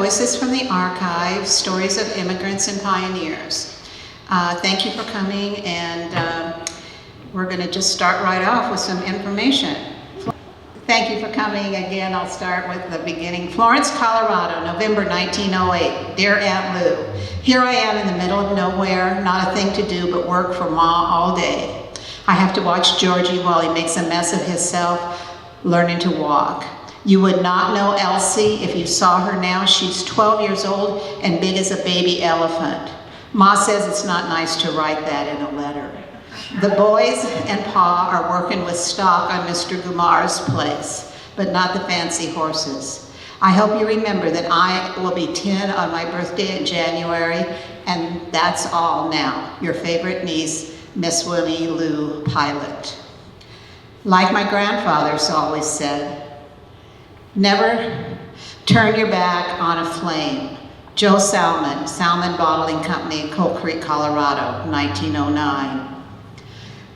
Voices from the Archive, Stories of Immigrants and Pioneers. Thank you for coming, and we're going to just start right off with some information. Thank you for coming again. I'll start with the beginning. Florence, Colorado, November 1908. Dear Aunt Lou, here I am in the middle of nowhere, not a thing to do but work for Ma all day. I have to watch Georgie while he makes a mess of himself learning to walk. You would not know Elsie if you saw her now. She's 12 years old and big as a baby elephant. Ma says it's not nice to write that in a letter. The boys and Pa are working with stock on Mr. Gumar's place, but not the fancy horses. I hope you remember that I will be 10 on my birthday in January, and that's all now. Your favorite niece, Miss Winnie Lou Pilot. Like my grandfathers always said, never turn your back on a flame. Joe Salmon, Salmon Bottling Company in Coal Creek, Colorado, 1909.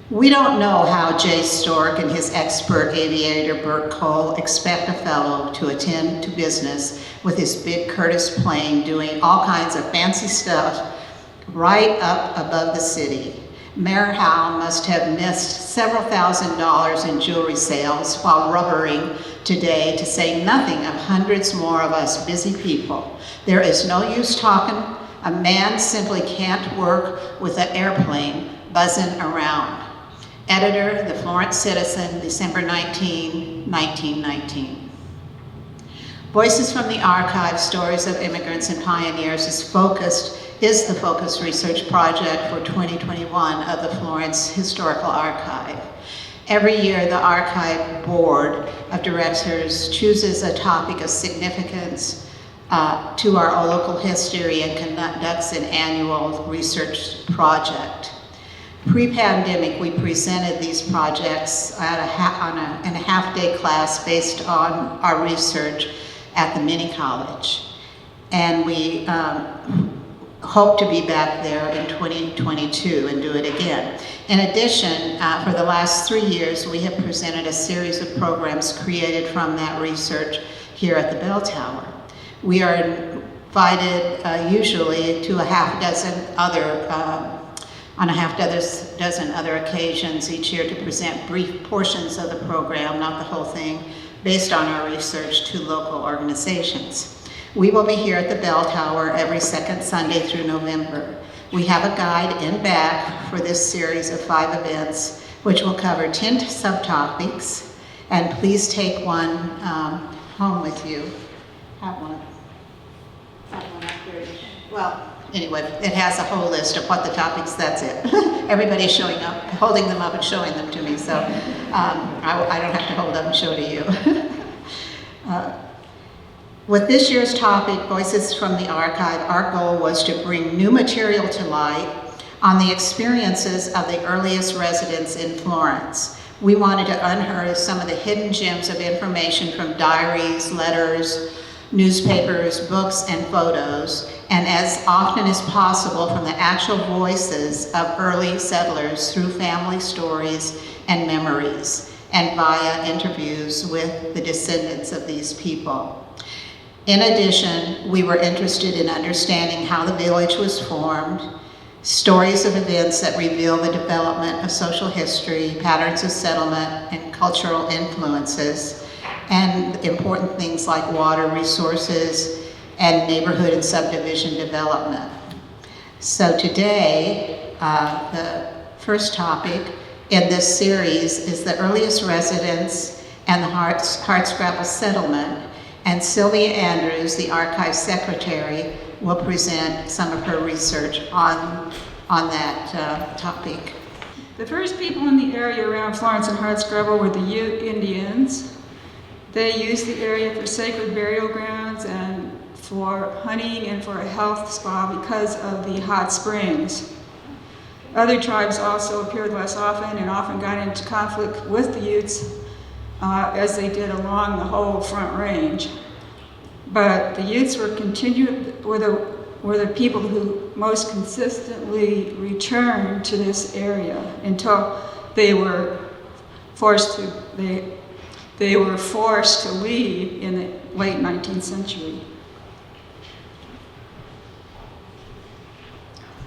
We don't know how Jay Stork and his expert aviator Bert Cole expect a fellow to attend to business with his big Curtiss plane doing all kinds of fancy stuff right up above the city. Mayor Howe must have missed several $1,000s in jewelry sales while rubbering today, to say nothing of hundreds more of us busy people. There is no use talking. A man simply can't work with an airplane buzzing around. Editor, The Florence Citizen, December 19, 1919. Voices from the Archive, Stories of Immigrants and Pioneers is the focus research project for 2021 of the Florence Historical Archive. Every year, the Archive Board of Directors chooses a topic of significance to our local history and conducts an annual research project. Pre-pandemic, we presented these projects in a half-day class based on our research at the mini college. And we hope to be back there in 2022 and do it again. In addition, for the last 3 years, we have presented a series of programs created from that research here at the Bell Tower. We are invited usually to on a half dozen other occasions each year to present brief portions of the program, not the whole thing, based on our research to local organizations. We will be here at the Bell Tower every second Sunday through November. We have a guide in back for this series of 5 events, which will cover 10 subtopics, and please take one home with you. Have one up there. Well, anyway, it has a whole list of what the topics, that's it. Everybody's showing up, holding them up and showing them to me, so I don't have to hold up and show to you. With this year's topic, Voices from the Archive, our goal was to bring new material to light on the experiences of the earliest residents in Florence. We wanted to unearth some of the hidden gems of information from diaries, letters, newspapers, books, and photos, and as often as possible from the actual voices of early settlers through family stories and memories, and via interviews with the descendants of these people. In addition, we were interested in understanding how the village was formed, stories of events that reveal the development of social history, patterns of settlement, and cultural influences, and important things like water resources and neighborhood and subdivision development. So today, the first topic in this series is the earliest residents and the Hardscrabble settlement, and Sylvia Andrews, the archive secretary, will present some of her research on that topic. The first people in the area around Florence and Hardscrabble were the Ute Indians. They used the area for sacred burial grounds and for hunting and for a health spa because of the hot springs. Other tribes also appeared less often and often got into conflict with the Utes as they did along the whole Front Range. But the Utes were the people who most consistently returned to this area until they were forced to leave in the late 19th century.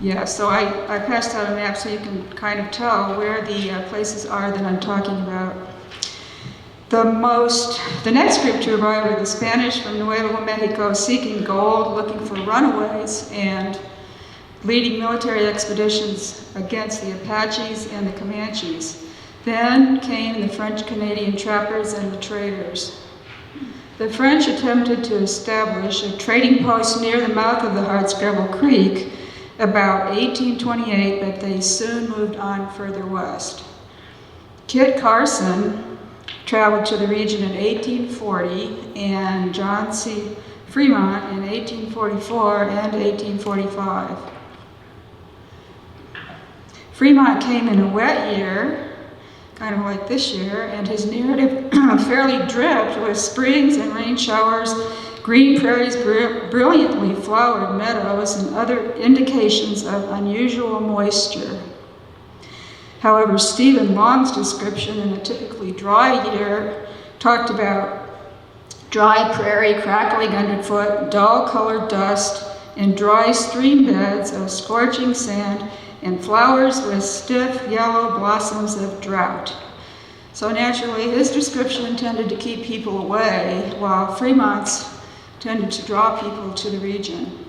Yeah, so I passed out a map so you can kind of tell where the places are that I'm talking about. The next group to arrive were the Spanish from Nuevo Mexico seeking gold, looking for runaways, and leading military expeditions against the Apaches and the Comanches. Then came the French-Canadian trappers and the traders. The French attempted to establish a trading post near the mouth of the Hardscrabble Creek about 1828, but they soon moved on further west. Kit Carson traveled to the region in 1840 and John C. Fremont in 1844 and 1845. Fremont came in a wet year, kind of like this year, and his narrative fairly dripped with springs and rain showers, green prairies, brilliantly flowered meadows, and other indications of unusual moisture. However, Stephen Long's description in a typically dry year talked about dry prairie crackling underfoot, dull-colored dust, and dry stream beds of scorching sand, and flowers with stiff yellow blossoms of drought. So naturally, his description tended to keep people away, while Fremont's tended to draw people to the region.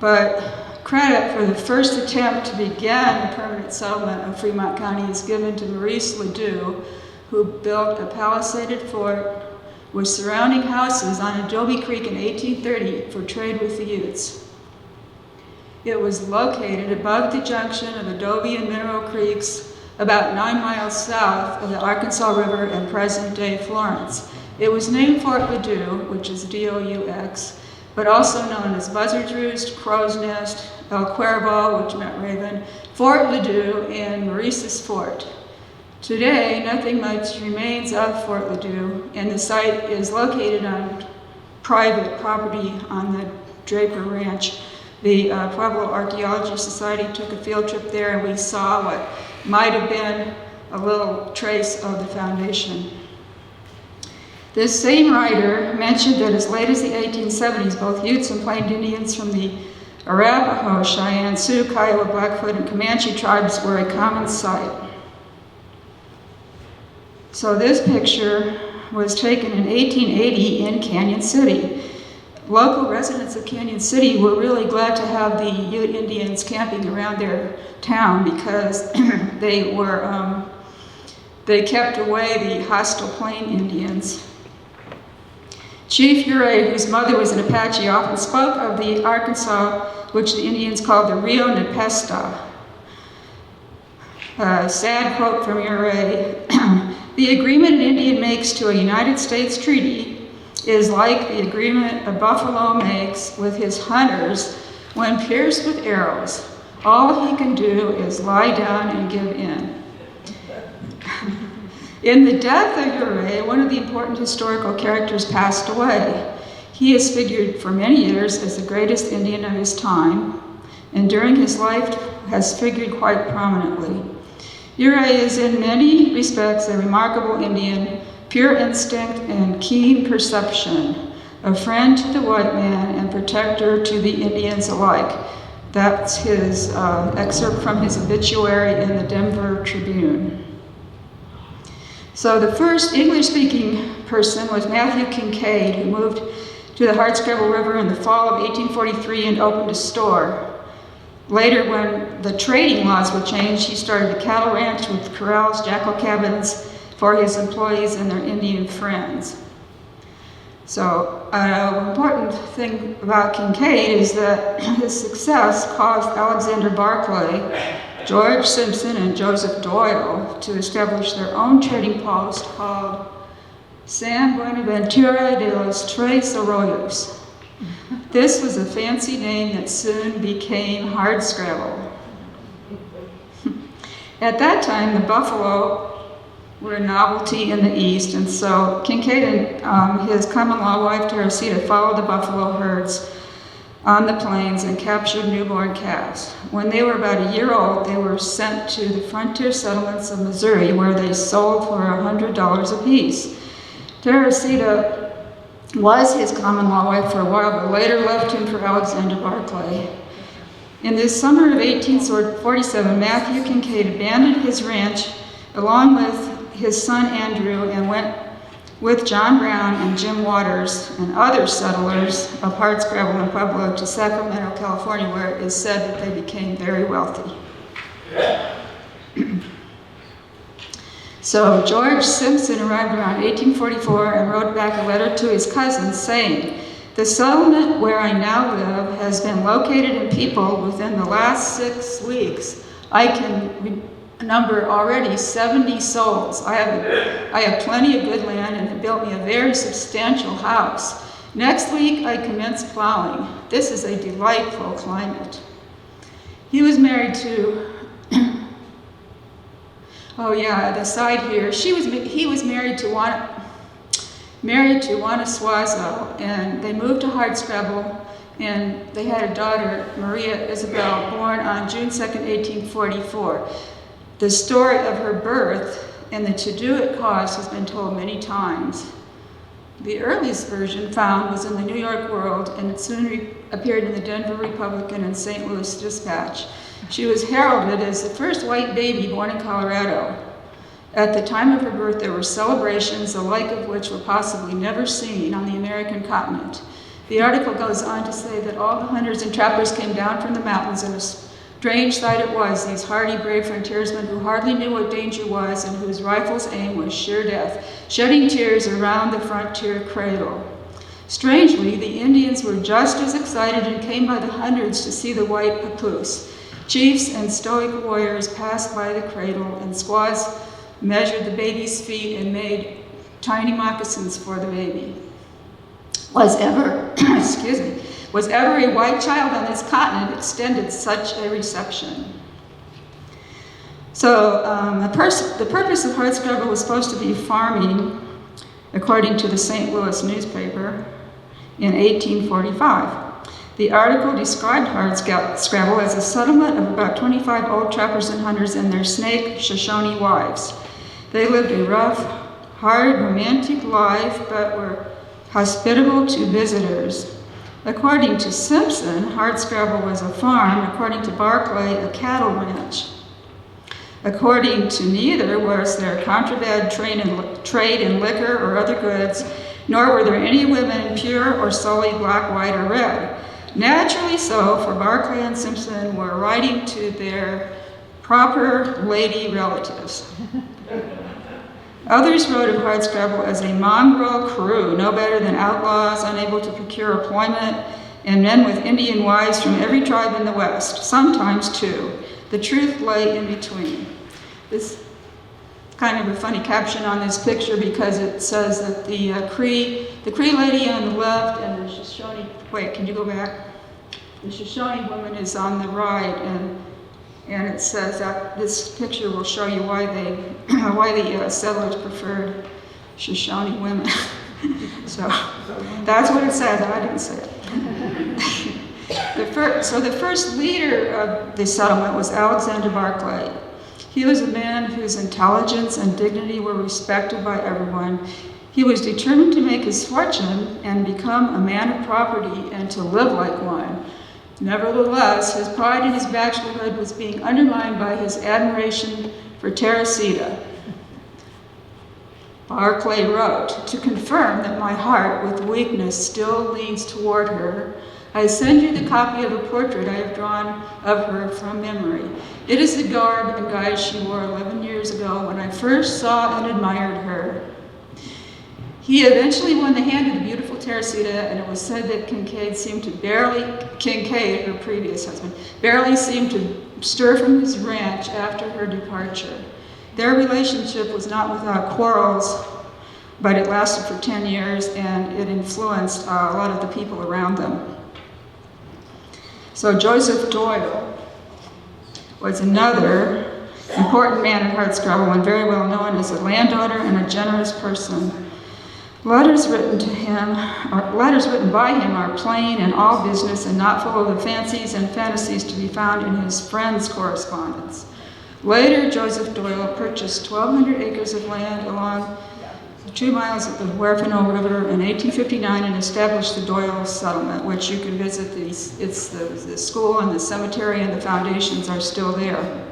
But credit for the first attempt to begin the permanent settlement of Fremont County is given to Maurice Ledoux, who built a palisaded fort with surrounding houses on Adobe Creek in 1830 for trade with the Utes. It was located above the junction of Adobe and Mineral Creeks, about 9 miles south of the Arkansas River and present-day Florence. It was named Fort Ledoux, which is D-O-U-X, but also known as Buzzard's Roost, Crow's Nest, El Cuervo, which meant raven, Fort Ledoux, and Maurice's Fort. Today, nothing much remains of Fort Ledoux, and the site is located on private property on the Draper Ranch. The Pueblo Archaeology Society took a field trip there, and we saw what might have been a little trace of the foundation. This same writer mentioned that as late as the 1870s, both Utes and Plain Indians from the Arapaho, Cheyenne, Sioux, Kiowa, Blackfoot, and Comanche tribes were a common sight. So this picture was taken in 1880 in Canyon City. Local residents of Canyon City were really glad to have the Ute Indians camping around their town because they kept away the hostile Plain Indians. Chief Ure, whose mother was an Apache, often spoke of the Arkansas, which the Indians called the Rio Nepesta. A sad quote from Ure, "The agreement an Indian makes to a United States treaty is like the agreement a buffalo makes with his hunters when pierced with arrows. All he can do is lie down and give in." In the death of Ure, one of the important historical characters passed away. He has figured for many years as the greatest Indian of his time, and during his life has figured quite prominently. Ure is in many respects a remarkable Indian, pure instinct and keen perception, a friend to the white man and protector to the Indians alike. That's his excerpt from his obituary in the Denver Tribune. So the first English-speaking person was Matthew Kincaid, who moved to the Hardscrabble River in the fall of 1843 and opened a store. Later, when the trading laws were changed, he started a cattle ranch with corrals, jackal cabins for his employees and their Indian friends. So an important thing about Kincaid is that his success caused Alexander Barclay, George Simpson, and Joseph Doyle to establish their own trading post called San Buenaventura de los Tres Arroyos. This was a fancy name that soon became Hardscrabble. At that time, the buffalo were a novelty in the East, and so Kincaid and his common-law wife Teresita followed the buffalo herds on the plains and captured newborn calves. When they were about a year old, they were sent to the frontier settlements of Missouri, where they sold for $100 apiece. Teresita was his common-law wife for a while, but later left him for Alexander Barclay. In the summer of 1847, Matthew Kincaid abandoned his ranch along with his son Andrew and went with John Brown and Jim Waters and other settlers of Hardscrabble and Pueblo to Sacramento, California, where it is said that they became very wealthy. So George Simpson arrived around 1844 and wrote back a letter to his cousins saying, "The settlement where I now live has been located and peopled within the last 6 weeks. I can number already 70 souls. I have plenty of good land and have built me a very substantial house. Next week I commence plowing. This is a delightful climate." He was married to, oh yeah, the side here, he was married to Wanaswazo, and they moved to Hardscrabble, and they had a daughter, Maria Isabel, born on June 2nd, 1844. The story of her birth and the to-do it caused has been told many times. The earliest version found was in the New York World, and it soon appeared in the Denver Republican and St. Louis Dispatch. She was heralded as the first white baby born in Colorado. At the time of her birth, there were celebrations, the like of which were possibly never seen on the American continent. The article goes on to say that all the hunters and trappers came down from the mountains, and a strange sight it was, these hardy, brave frontiersmen who hardly knew what danger was and whose rifle's aim was sheer death, shedding tears around the frontier cradle. Strangely, the Indians were just as excited and came by the hundreds to see the white papoose. Chiefs and stoic warriors passed by the cradle, and squaws measured the baby's feet and made tiny moccasins for the baby. Was ever a white child on this continent extended such a reception? So the purpose of Hardscrabble was supposed to be farming, according to the St. Louis newspaper, in 1845. The article described Hardscrabble as a settlement of about 25 old trappers and hunters and their Snake Shoshone wives. They lived a rough, hard, romantic life, but were hospitable to visitors. According to Simpson, Hardscrabble was a farm. According to Barclay, a cattle ranch. According to neither was there contraband trade in liquor or other goods, nor were there any women pure or sullied black, white, or red. Naturally so, for Barclay and Simpson were writing to their proper lady relatives. Others wrote of Hardscrabble as a mongrel crew, no better than outlaws, unable to procure employment, and men with Indian wives from every tribe in the West, sometimes two. The truth lay in between. This is kind of a funny caption on this picture because it says that the Cree lady on the left and the Shoshone, wait, can you go back? The Shoshone woman is on the right, and it says that this picture will show you why the settlers preferred Shoshone women. So that's what it says. I didn't say it. So the first leader of the settlement was Alexander Barclay. He was a man whose intelligence and dignity were respected by everyone. He was determined to make his fortune and become a man of property and to live like one. Nevertheless, his pride in his bachelorhood was being undermined by his admiration for Teresita. Barclay wrote, "To confirm that my heart with weakness still leans toward her, I send you the copy of a portrait I have drawn of her from memory. It is the garb and guise she wore 11 years ago when I first saw and admired her." He eventually won the hand of the beautiful Teresita, and it was said that Kincaid, her previous husband, barely seemed to stir from his ranch after her departure. Their relationship was not without quarrels, but it lasted for 10 years, and it influenced a lot of the people around them. So Joseph Doyle was another important man at Hardscrabble and very well known as a landowner and a generous person. Letters written by him are plain and all business and not full of the fancies and fantasies to be found in his friends' correspondence. Later, Joseph Doyle purchased 1,200 acres of land along 2 miles of the Huerfano River in 1859 and established the Doyle settlement, which you can visit. It's the school and the cemetery and the foundations are still there.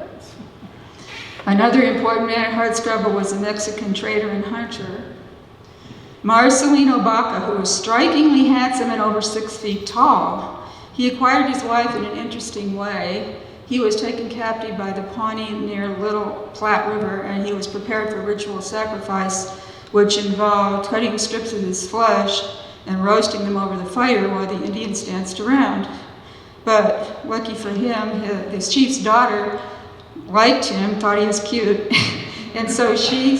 Another important man at Hardscrabble was a Mexican trader and hunter, Marcelino Baca, who was strikingly handsome and over 6 feet tall. He acquired his wife in an interesting way. He was taken captive by the Pawnee near Little Platte River, and he was prepared for ritual sacrifice, which involved cutting strips of his flesh and roasting them over the fire while the Indians danced around. But lucky for him, his chief's daughter liked him, thought he was cute, and so she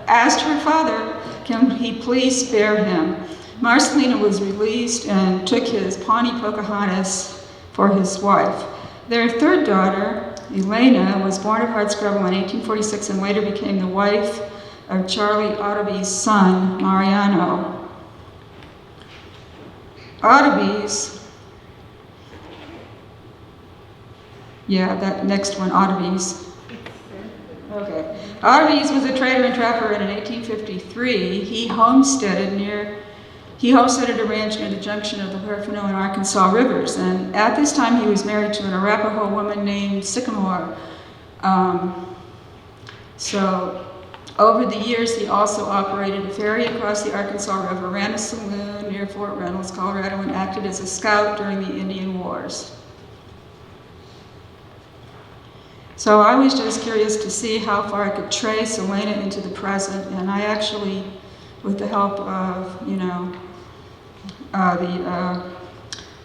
asked her father, can he please spare him? Marcelino was released and took his Pawnee Pocahontas for his wife. Their third daughter, Elena, was born at Hardscrabble in 1846 and later became the wife of Charlie Ottoby's son, Mariano. Ottoby's, that next one, Ottoby's. Okay. Ottoby's was a trader and trapper, and in 1853 he homesteaded a ranch near the junction of the Huerfano and Arkansas rivers, and at this time he was married to an Arapaho woman named Sycamore. So over the years he also operated a ferry across the Arkansas River, ran a saloon near Fort Reynolds, Colorado, and acted as a scout during the Indian Wars. So I was just curious to see how far I could trace Elena into the present, and I actually, with the help of, the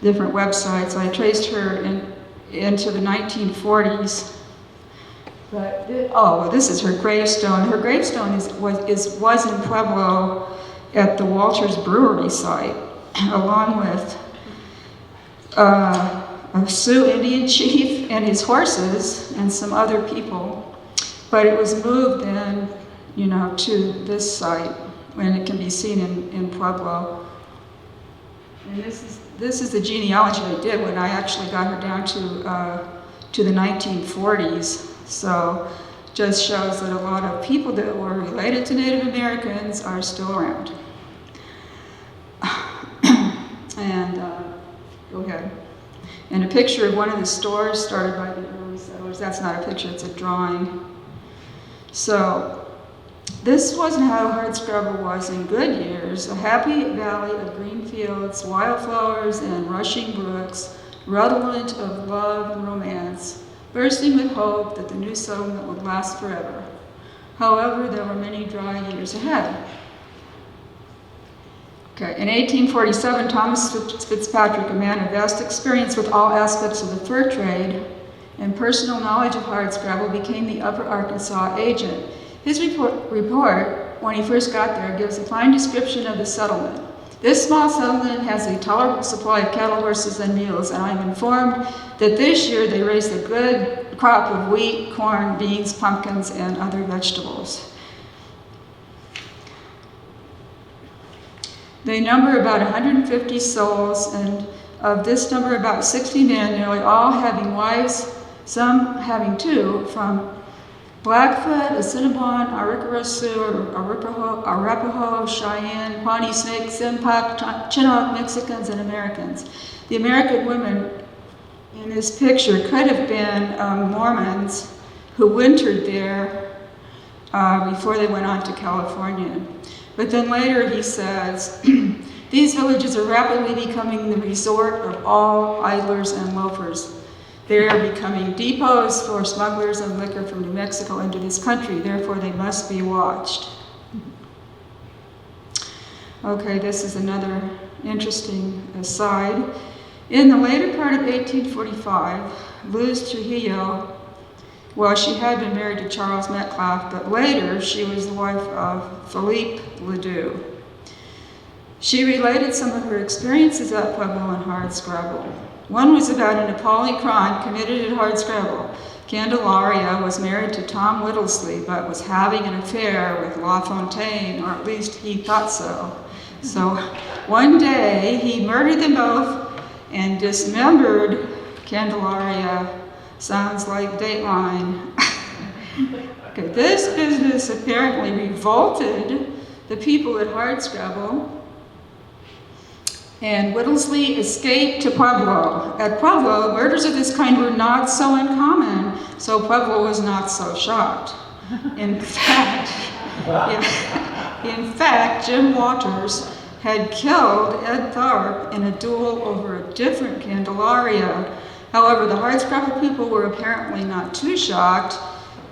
different websites, I traced her into the 1940s. But this is her gravestone. Her gravestone was in Pueblo at the Walters Brewery site, along with a Sioux Indian chief and his horses and some other people. But it was moved then, to this site, and it can be seen in Pueblo. And this is the genealogy I did when I actually got her down to the 1940s. So just shows that a lot of people that were related to Native Americans are still around. And go ahead. And a picture of one of the stores started by the early settlers. That's not a picture, it's a drawing. So this wasn't how Hardscrabble was in good years. A happy valley of green fields, wildflowers, and rushing brooks, redolent of love and romance, bursting with hope that the new settlement would last forever. However, there were many dry years ahead. Okay. In 1847, Thomas Fitzpatrick, a man of vast experience with all aspects of the fur trade and personal knowledge of Hardscrabble, became the Upper Arkansas agent. His report, when he first got there, gives a fine description of the settlement. This small settlement has a tolerable supply of cattle, horses, and mules, and I'm informed that this year they raised a good crop of wheat, corn, beans, pumpkins, and other vegetables. They number about 150 souls, and of this number, about 60 men, nearly all having wives, some having two, from Blackfoot, Assiniboine, Arikara Sioux, Arapaho, Cheyenne, Pawnee, Snake, Simpak, Chinook, Mexicans, and Americans. The American women in this picture could have been Mormons who wintered there before they went on to California. But then later he says, these villages are rapidly becoming the resort of all idlers and loafers. They are becoming depots for smugglers and liquor from New Mexico into this country, therefore they must be watched. Okay, this is another interesting aside. In the later part of 1845, Luz Trujillo, she had been married to Charles Metcalf, but later she was the wife of Philippe Ledoux. She related some of her experiences at Pueblo and Hardscrabble. One was about an appalling crime committed at Hardscrabble. Candelaria was married to Tom Whittlesley, but was having an affair with La Fontaine, or at least he thought so. So one day he murdered them both and dismembered Candelaria. Sounds like Dateline. Okay, this business apparently revolted the people at Hardscrabble, and Whittlesley escaped to Pueblo. At Pueblo, murders of this kind were not so uncommon, so Pueblo was not so shocked. In fact, Jim Waters had killed Ed Tharp in a duel over a different Candelaria. However, the Hardscrabble people were apparently not too shocked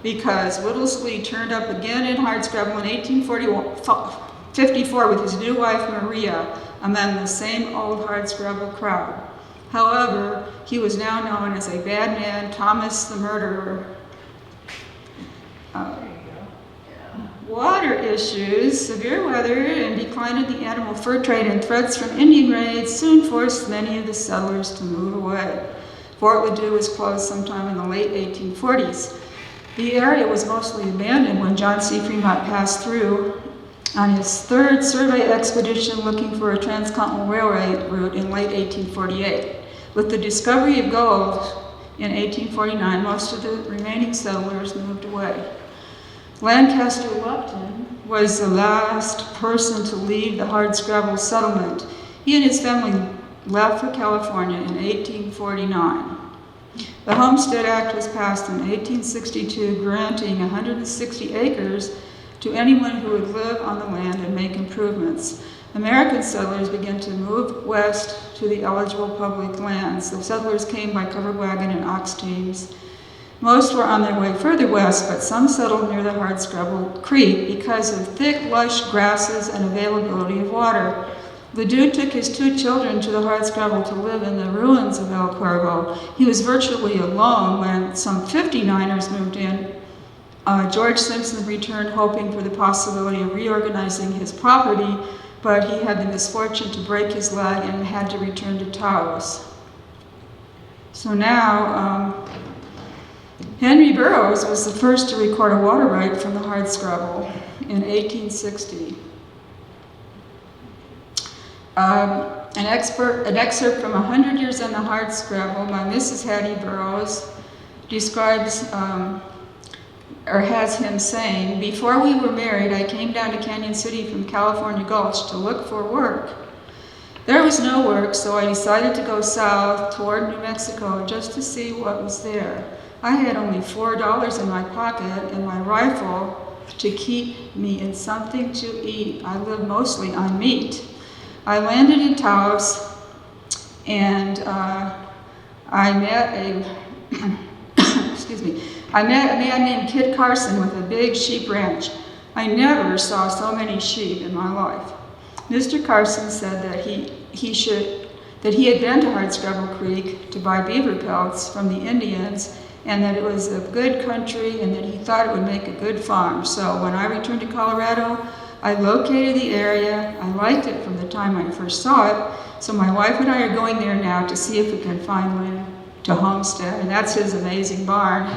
because Whittlesley turned up again in Hardscrabble in 1854 with his new wife Maria among the same old Hardscrabble crowd. However, he was now known as a bad man, Thomas the Murderer. Water issues, severe weather, and decline in the animal fur trade and threats from Indian raids soon forced many of the settlers to move away. Fort Ladue was closed sometime in the late 1840s. The area was mostly abandoned when John C. Fremont passed through on his third survey expedition looking for a transcontinental railway route in late 1848. With the discovery of gold in 1849, most of the remaining settlers moved away. Lancaster Lupton was the last person to leave the Hardscrabble settlement. He and his family left for California in 1849. The Homestead Act was passed in 1862, granting 160 acres to anyone who would live on the land and make improvements. American settlers began to move west to the eligible public lands. The settlers came by covered wagon and ox teams. Most were on their way further west, but some settled near the Hardscrabble Creek because of thick, lush grasses and availability of water. Ladue took his 2 children to the Hardscrabble to live in the ruins of El Cuervo. He was virtually alone when some 59ers moved in. George Simpson returned hoping for the possibility of reorganizing his property, but he had the misfortune to break his leg and had to return to Taos. So now, Henry Burroughs was the first to record a water right from the Hardscrabble in 1860. An excerpt from 100 Years on the Hardscrabble by Mrs. Hattie Burroughs describes, or has him saying, "Before we were married, I came down to Canyon City from California Gulch to look for work. There was no work, so I decided to go south toward New Mexico just to see what was there. I had only $4 in my pocket and my rifle to keep me in something to eat. I lived mostly on meat. I landed in Taos and I met a man named Kit Carson with a big sheep ranch. I never saw so many sheep in my life. Mr. Carson said that he had been to Hardscrabble Creek to buy beaver pelts from the Indians and that it was a good country and that he thought it would make a good farm. So when I returned to Colorado, I located the area. I liked it from the time I first saw it. So my wife and I are going there now to see if we can find land to homestead. And that's his amazing barn.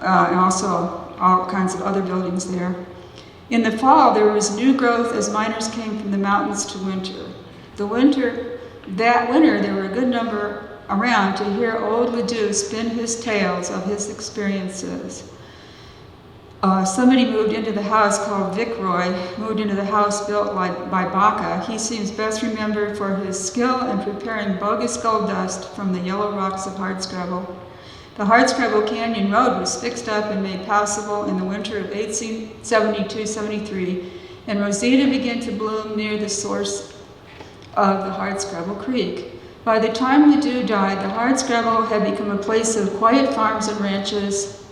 And also all kinds of other buildings there. In the fall, there was new growth as miners came from the mountains to winter. That winter, there were a good number around to hear old Ladue spin his tales of his experiences. Somebody moved into the house called Viceroy, moved into the house built by Baca. He seems best remembered for his skill in preparing bogus gold dust from the yellow rocks of Hardscrabble. The Hardscrabble Canyon Road was fixed up and made passable in the winter of 1872-73, and Rosita began to bloom near the source of the Hardscrabble Creek. By the time Ladue died, the Hardscrabble had become a place of quiet farms and ranches.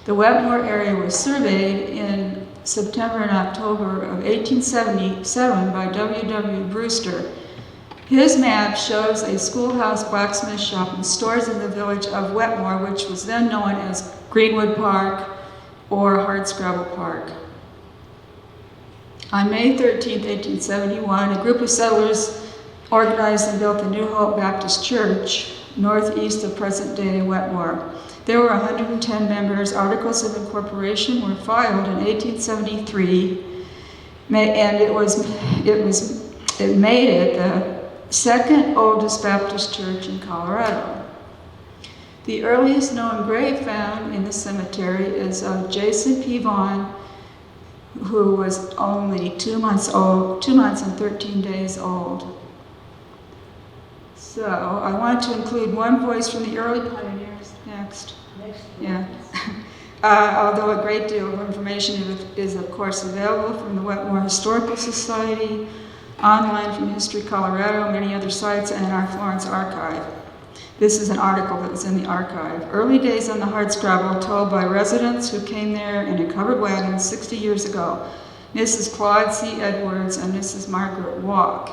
The Wetmore area was surveyed in September and October of 1877 by W.W. Brewster. His map shows a schoolhouse, blacksmith shop, and stores in the village of Wetmore, which was then known as Greenwood Park or Hardscrabble Park. On May 13, 1871, a group of settlers organized and built the New Hope Baptist Church, northeast of present-day Wetmore. There were 110 members. Articles of incorporation were filed in 1873, and it made it the second oldest Baptist church in Colorado. The earliest known grave found in the cemetery is of Jason P. Vaughn, who was only 2 months old, 2 months and 13 days old. So I want to include one voice from the early pioneers next. Yeah. Although a great deal of information is of course available from the Wetmore Historical Society, online from History Colorado, many other sites, and in our Florence archive. This is an article that was in the archive. Early days on the hardscrabble told by residents who came there in a covered wagon 60 years ago, Mrs. Claude C. Edwards and Mrs. Margaret Walk.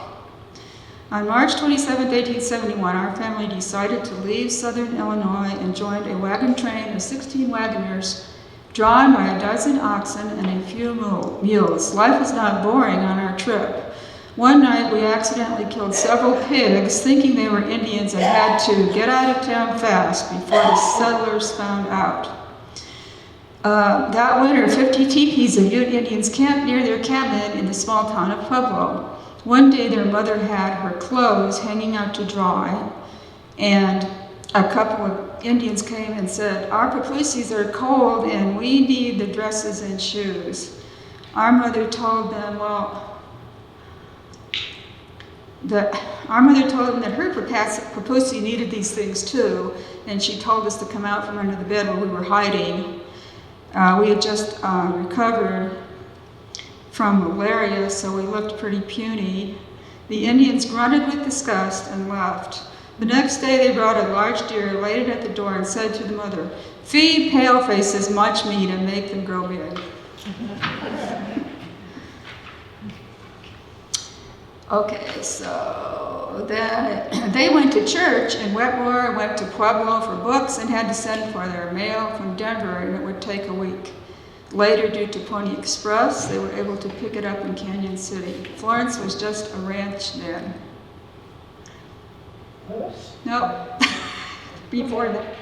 On March 27, 1871, our family decided to leave southern Illinois and joined a wagon train of 16 wagoners drawn by a dozen oxen and a few mules. Life was not boring on our trip. One night we accidentally killed several pigs thinking they were Indians and had to get out of town fast before the settlers found out. That winter, 50 teepees of Ute Indians camped near their cabin in the small town of Pueblo. One day their mother had her clothes hanging out to dry, and a couple of Indians came and said, "Our papooses are cold and we need the dresses and shoes." Our mother told them, that her papoose needed these things too, and she told us to come out from under the bed where we were hiding. We had just recovered from malaria, so we looked pretty puny. The Indians grunted with disgust and left. The next day they brought a large deer, laid it at the door, and said to the mother, "Feed palefaces much meat and make them grow big." Okay, so then they went to church in Wetmore, went to Pueblo for books, and had to send for their mail from Denver, and it would take a week. Later, due to Pony Express, they were able to pick it up in Canyon City. Florence was just a ranch then. Nope, before that.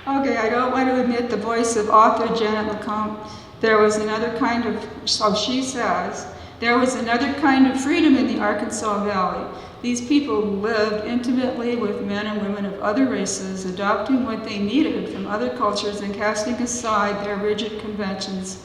Okay, I don't want to admit the voice of author Janet LeComte. There was another kind of, so she says, there was another kind of freedom in the Arkansas Valley. These people lived intimately with men and women of other races, adopting what they needed from other cultures and casting aside their rigid conventions.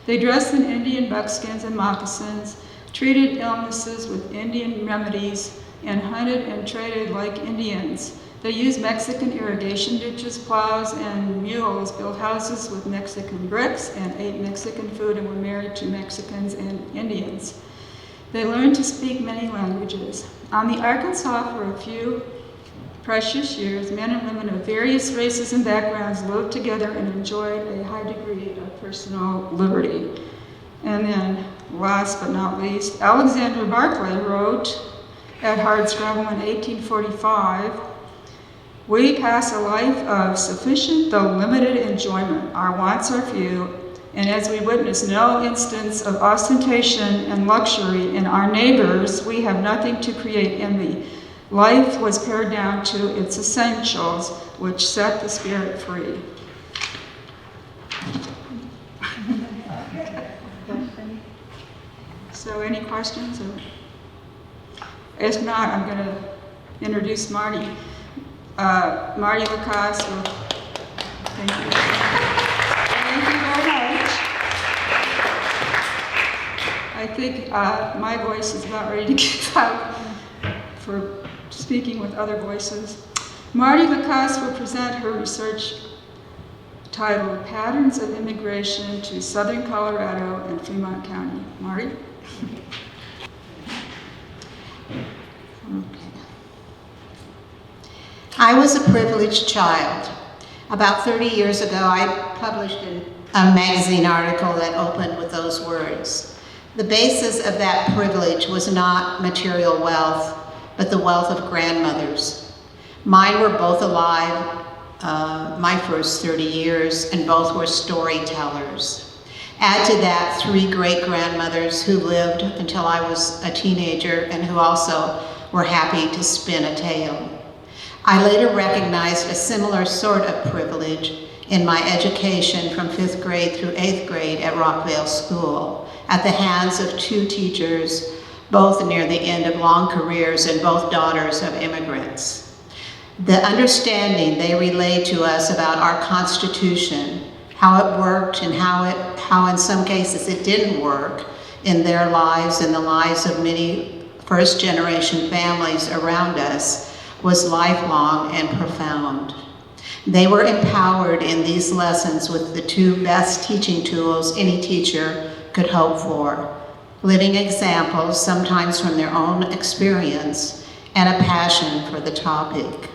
They dressed in Indian buckskins and moccasins, treated illnesses with Indian remedies, and hunted and traded like Indians. They used Mexican irrigation ditches, plows, and mules, built houses with Mexican bricks, and ate Mexican food and were married to Mexicans and Indians. They learned to speak many languages. On the Arkansas, for a few precious years, men and women of various races and backgrounds lived together and enjoyed a high degree of personal liberty. And then, last but not least, Alexander Barclay wrote at Hardscrabble in 1845, "We pass a life of sufficient though limited enjoyment. Our wants are few, and as we witness no instance of ostentation and luxury in our neighbors, we have nothing to create envy. Life was pared down to its essentials, which set the spirit free." So any questions? If not, I'm going to introduce Marty. Marty Lacoste will, thank you. Thank you very much. I think my voice is about ready to give out for speaking with other voices. Marty Lacoste will present her research titled Patterns of Immigration to Southern Colorado and Fremont County. Marty? I was a privileged child. About 30 years ago, I published a magazine article that opened with those words. The basis of that privilege was not material wealth, but the wealth of grandmothers. Mine were both alive my first 30 years, and both were storytellers. Add to that 3 great-grandmothers who lived until I was a teenager and who also were happy to spin a tale. I later recognized a similar sort of privilege in my education from 5th grade through 8th grade at Rockvale School, at the hands of 2 teachers, both near the end of long careers and both daughters of immigrants. The understanding they relayed to us about our Constitution, how it worked and how in some cases it didn't work in their lives and the lives of many first-generation families around us was lifelong and profound. They were empowered in these lessons with the two best teaching tools any teacher could hope for: living examples, sometimes from their own experience, and a passion for the topic.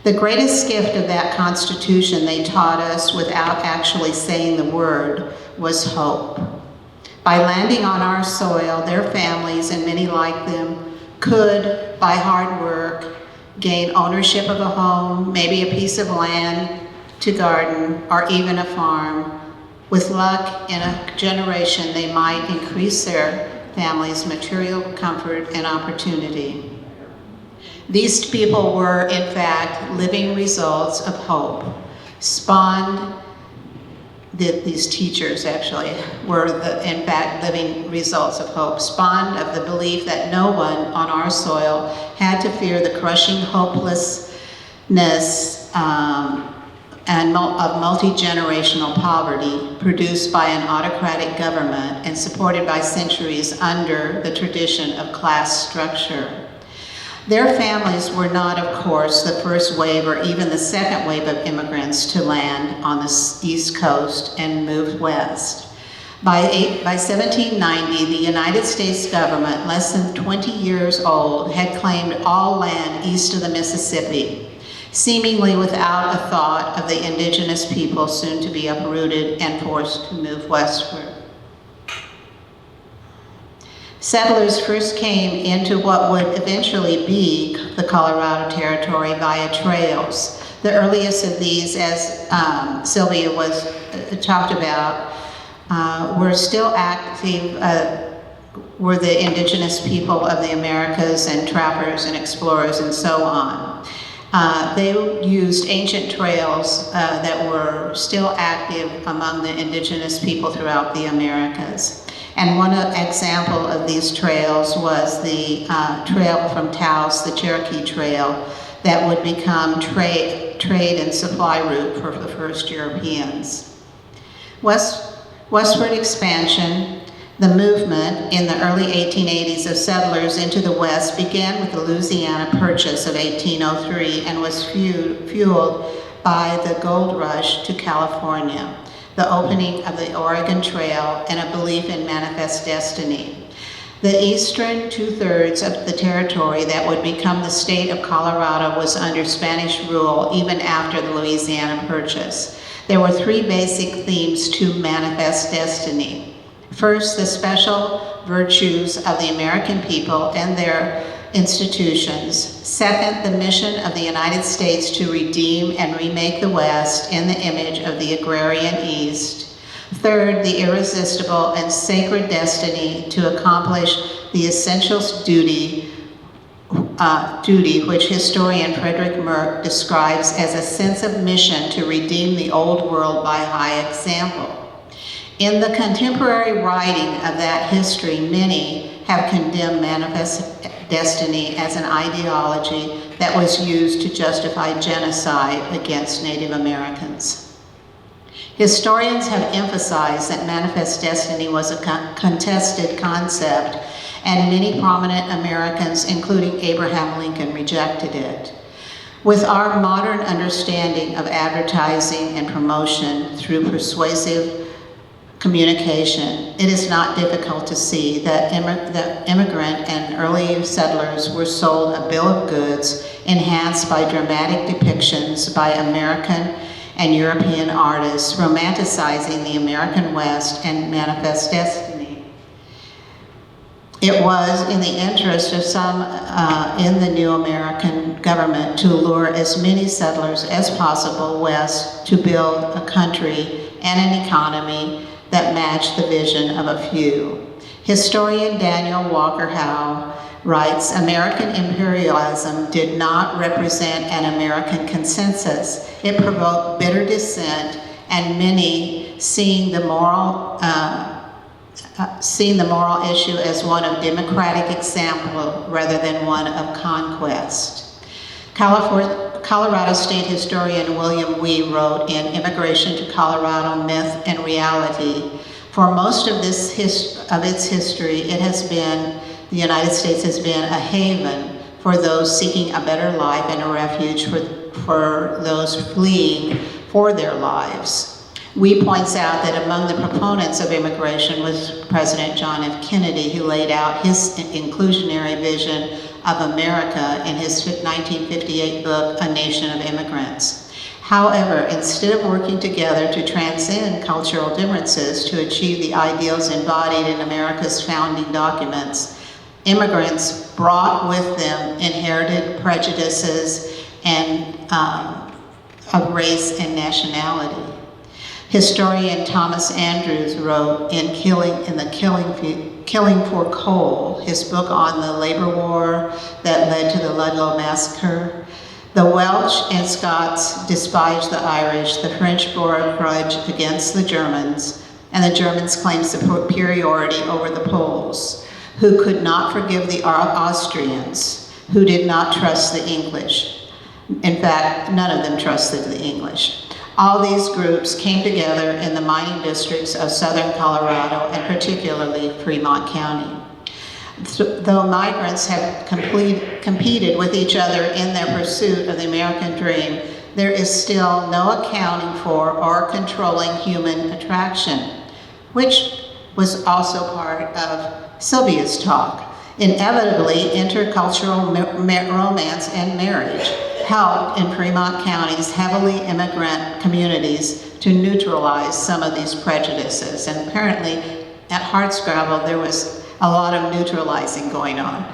The greatest gift of that Constitution they taught us without actually saying the word was hope. By landing on our soil, their families and many like them could, by hard work, gain ownership of a home, maybe a piece of land to garden, or even a farm. With luck, in a generation, they might increase their family's material comfort and opportunity. These people were, in fact, living results of hope. These teachers actually were, in fact, living results of hope, spawned of the belief that no one on our soil had to fear the crushing hopelessness of multi-generational poverty produced by an autocratic government and supported by centuries under the tradition of class structure. Their families were not, of course, the first wave or even the second wave of immigrants to land on the East Coast and move west. By 1790, the United States government, less than 20 years old, had claimed all land east of the Mississippi, seemingly without a thought of the indigenous people soon to be uprooted and forced to move westward. Settlers first came into what would eventually be the Colorado Territory via trails. The earliest of these, as Sylvia talked about, were still active, were the indigenous people of the Americas and trappers and explorers and so on. They used ancient trails that were still active among the indigenous people throughout the Americas. And one example of these trails was the trail from Taos, the Cherokee Trail, that would become trade and supply route for the first Europeans. Westward expansion, the movement in the early 1880s of settlers into the West began with the Louisiana Purchase of 1803 and was fueled by the gold rush to California, the opening of the Oregon Trail, and a belief in manifest destiny. The eastern two-thirds of the territory that would become the state of Colorado was under Spanish rule even after the Louisiana Purchase. There were three basic themes to manifest destiny. First, the special virtues of the American people and their institutions. Second, the mission of the United States to redeem and remake the West in the image of the agrarian East. Third, the irresistible and sacred destiny to accomplish the essential duty which historian Frederick Merck describes as a sense of mission to redeem the old world by high example. In the contemporary writing of that history, many have condemned manifest destiny as an ideology that was used to justify genocide against Native Americans. Historians have emphasized that manifest destiny was a contested concept, and many prominent Americans, including Abraham Lincoln, rejected it. With our modern understanding of advertising and promotion through persuasive communication, it is not difficult to see that the immigrant and early settlers were sold a bill of goods enhanced by dramatic depictions by American and European artists romanticizing the American West and manifest destiny. It was in the interest of some in the new American government to lure as many settlers as possible west to build a country and an economy that matched the vision of a few. Historian Daniel Walker Howe writes, "American imperialism did not represent an American consensus. It provoked bitter dissent, and many seeing the moral issue as one of democratic example rather than one of conquest." Colorado State historian William Wee wrote in Immigration to Colorado, Myth and Reality, for most of its history, the United States has been a haven for those seeking a better life and a refuge for those fleeing for their lives. Wee points out that among the proponents of immigration was President John F. Kennedy, who laid out his inclusionary vision of America in his 1958 book, A Nation of Immigrants. However, instead of working together to transcend cultural differences to achieve the ideals embodied in America's founding documents, immigrants brought with them inherited prejudices and of race and nationality. Historian Thomas Andrews wrote in Killing for Coal, his book on the labor war that led to the Ludlow massacre, the Welsh and Scots despised the Irish, the French bore a grudge against the Germans, and the Germans claimed superiority over the Poles, who could not forgive the Austrians, who did not trust the English. In fact, none of them trusted the English. All these groups came together in the mining districts of southern Colorado and particularly Fremont County. Though migrants have competed with each other in their pursuit of the American dream, there is still no accounting for or controlling human attraction, which was also part of Sylvia's talk. Inevitably, intercultural romance and marriage helped in Fremont County's heavily immigrant communities to neutralize some of these prejudices. And apparently at Hardscrabble there was a lot of neutralizing going on.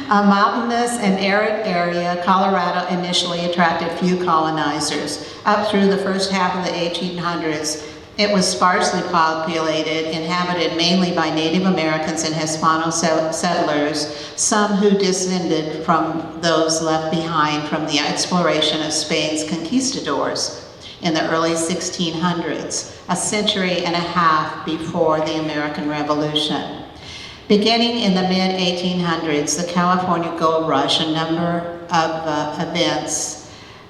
A mountainous and arid area, Colorado initially attracted few colonizers. Up through the first half of the 1800s, it was sparsely populated, inhabited mainly by Native Americans and Hispano settlers, some who descended from those left behind from the exploration of Spain's conquistadors in the early 1600s, a century and a half before the American Revolution. Beginning in the mid-1800s, the California Gold Rush, a number of events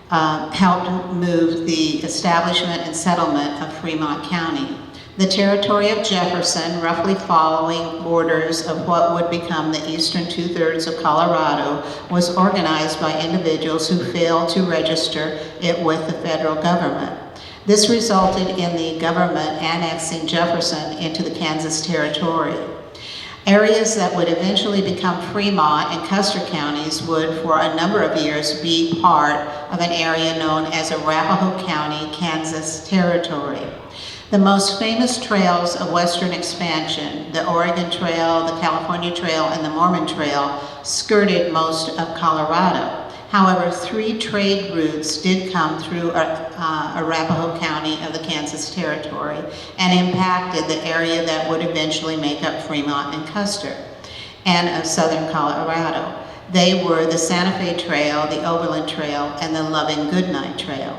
helped move the establishment and settlement of Fremont County. The territory of Jefferson, roughly following borders of what would become the eastern two-thirds of Colorado, was organized by individuals who failed to register it with the federal government. This resulted in the government annexing Jefferson into the Kansas Territory. Areas that would eventually become Fremont and Custer counties would, for a number of years, be part of an area known as Arapahoe County, Kansas Territory. The most famous trails of Western expansion, the Oregon Trail, the California Trail, and the Mormon Trail, skirted most of Colorado. However, 3 trade routes did come through Arapahoe County of the Kansas Territory and impacted the area that would eventually make up Fremont and Custer and of southern Colorado. They were the Santa Fe Trail, the Overland Trail, and the Loving Goodnight Trail.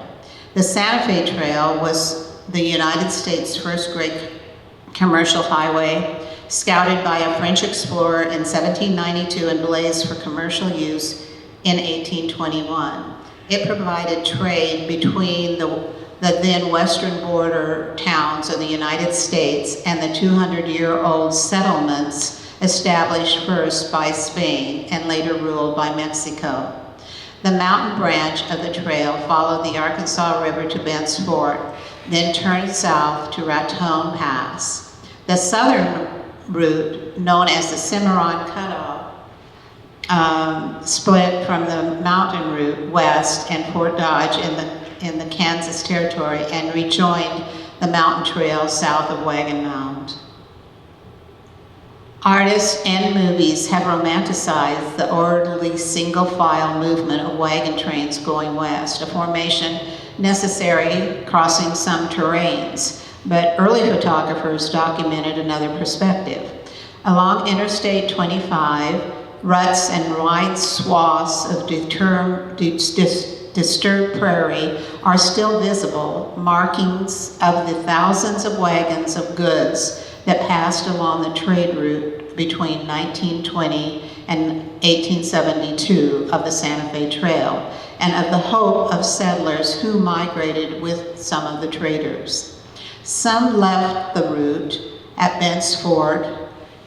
The Santa Fe Trail was the United States' first great commercial highway, scouted by a French explorer in 1792 and blazed for commercial use in 1821. It provided trade between the then western border towns of the United States and the 200-year-old settlements established first by Spain and later ruled by Mexico. The mountain branch of the trail followed the Arkansas River to Bent's Fort, then turned south to Raton Pass. The southern route, known as the Cimarron Cutoff, split from the mountain route west and Fort Dodge in the Kansas Territory and rejoined the mountain trail south of Wagon Mound. Artists and movies have romanticized the orderly single-file movement of wagon trains going west, a formation necessary crossing some terrains, but early photographers documented another perspective. Along Interstate 25, ruts and wide swaths of disturbed prairie are still visible, markings of the thousands of wagons of goods that passed along the trade route between 1920 and 1872 of the Santa Fe Trail, and of the hope of settlers who migrated with some of the traders. Some left the route at Bent's Fort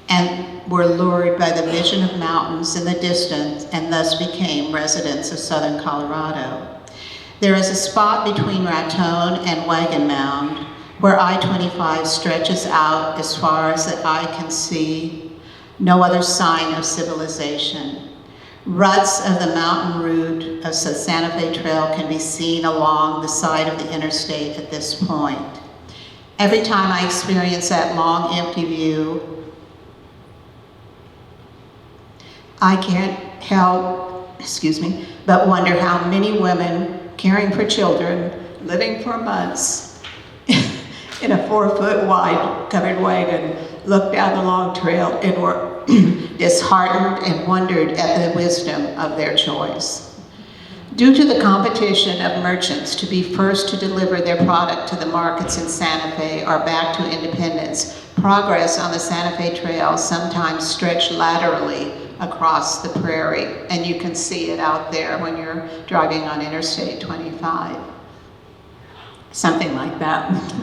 and were lured by the vision of mountains in the distance and thus became residents of southern Colorado. There is a spot between Raton and Wagon Mound where I-25 stretches out as far as the eye can see, no other sign of civilization. Ruts of the mountain route of the Santa Fe Trail can be seen along the side of the interstate at this point. Every time I experience that long, empty view, I can't help, but wonder how many women caring for children, living for months in a 4-foot wide covered wagon, looked down the long trail and were disheartened and wondered at the wisdom of their choice. Due to the competition of merchants to be first to deliver their product to the markets in Santa Fe or back to Independence, progress on the Santa Fe Trail sometimes stretched laterally across the prairie, and you can see it out there when you're driving on Interstate 25. Something like that.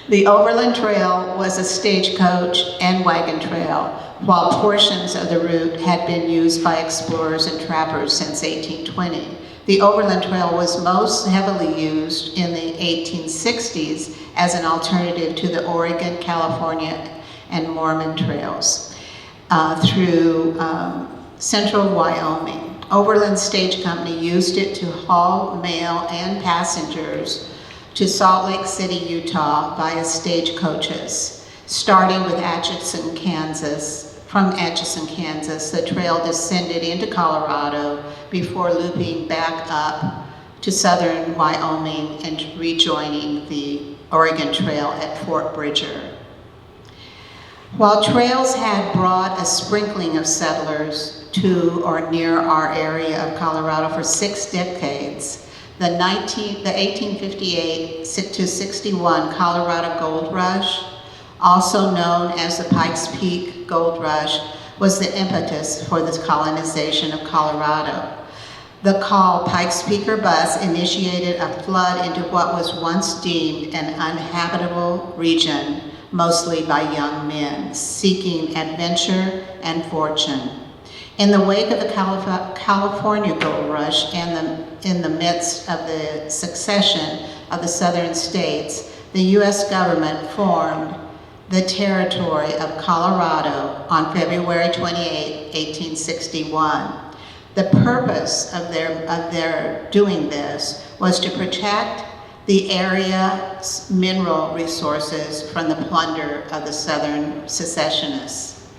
The Overland Trail was a stagecoach and wagon trail, while portions of the route had been used by explorers and trappers since 1820. The Overland Trail was most heavily used in the 1860s as an alternative to the Oregon, California, and Mormon trails through central Wyoming. Overland Stage Company used it to haul mail and passengers to Salt Lake City, Utah via stagecoaches. Starting with Atchison, Kansas. From Atchison, Kansas, the trail descended into Colorado before looping back up to southern Wyoming and rejoining the Oregon Trail at Fort Bridger. While trails had brought a sprinkling of settlers to or near our area of Colorado for 6 decades, the 1858 to 61 Colorado Gold Rush, also known as the Pikes Peak Gold Rush, was the impetus for the colonization of Colorado. The call Pikes Peak or Bust initiated a flood into what was once deemed an uninhabitable region, mostly by young men seeking adventure and fortune. In the wake of the California Gold Rush and in the midst of the succession of the southern states, the U.S. government formed the territory of Colorado on February 28, 1861. The purpose of their doing this was to protect the area's mineral resources from the plunder of the Southern secessionists.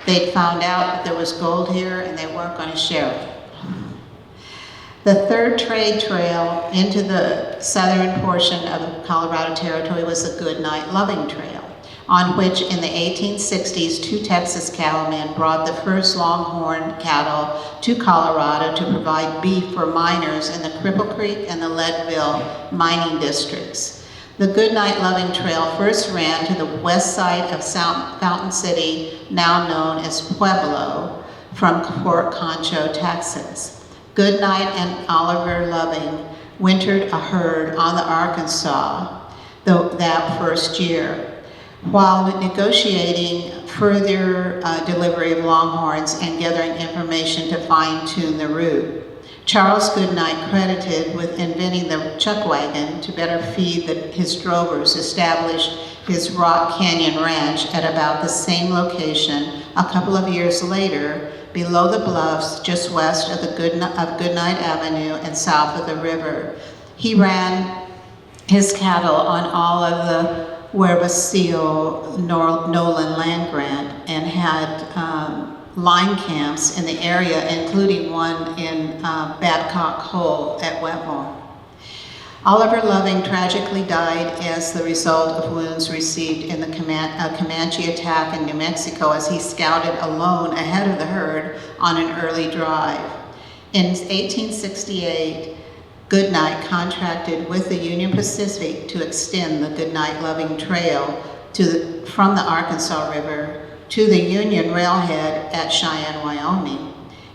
They'd found out that there was gold here and they weren't going to share it. The third trade trail into the southern portion of the Colorado Territory was the Goodnight Loving Trail, on which in the 1860s 2 Texas cattlemen brought the first longhorn cattle to Colorado to provide beef for miners in the Cripple Creek and the Leadville mining districts. The Goodnight Loving Trail first ran to the west side of Fountain City, now known as Pueblo, from Fort Concho, Texas. Goodnight and Oliver Loving wintered a herd on the Arkansas that first year. While negotiating further delivery of longhorns and gathering information to fine-tune the route, Charles Goodnight, credited with inventing the chuck wagon to better feed his drovers, established his Rock Canyon Ranch at about the same location a couple of years later, below the bluffs just west of Goodnight Avenue and south of the river. He ran his cattle on all of the Huervacillo Nolan land grant and had line camps in the area, including one in Babcock Hole at Wetmore. Oliver Loving tragically died as the result of wounds received in the Comanche attack in New Mexico as he scouted alone ahead of the herd on an early drive. In 1868, Goodnight contracted with the Union Pacific to extend the Goodnight Loving Trail from the Arkansas River to the Union railhead at Cheyenne, Wyoming,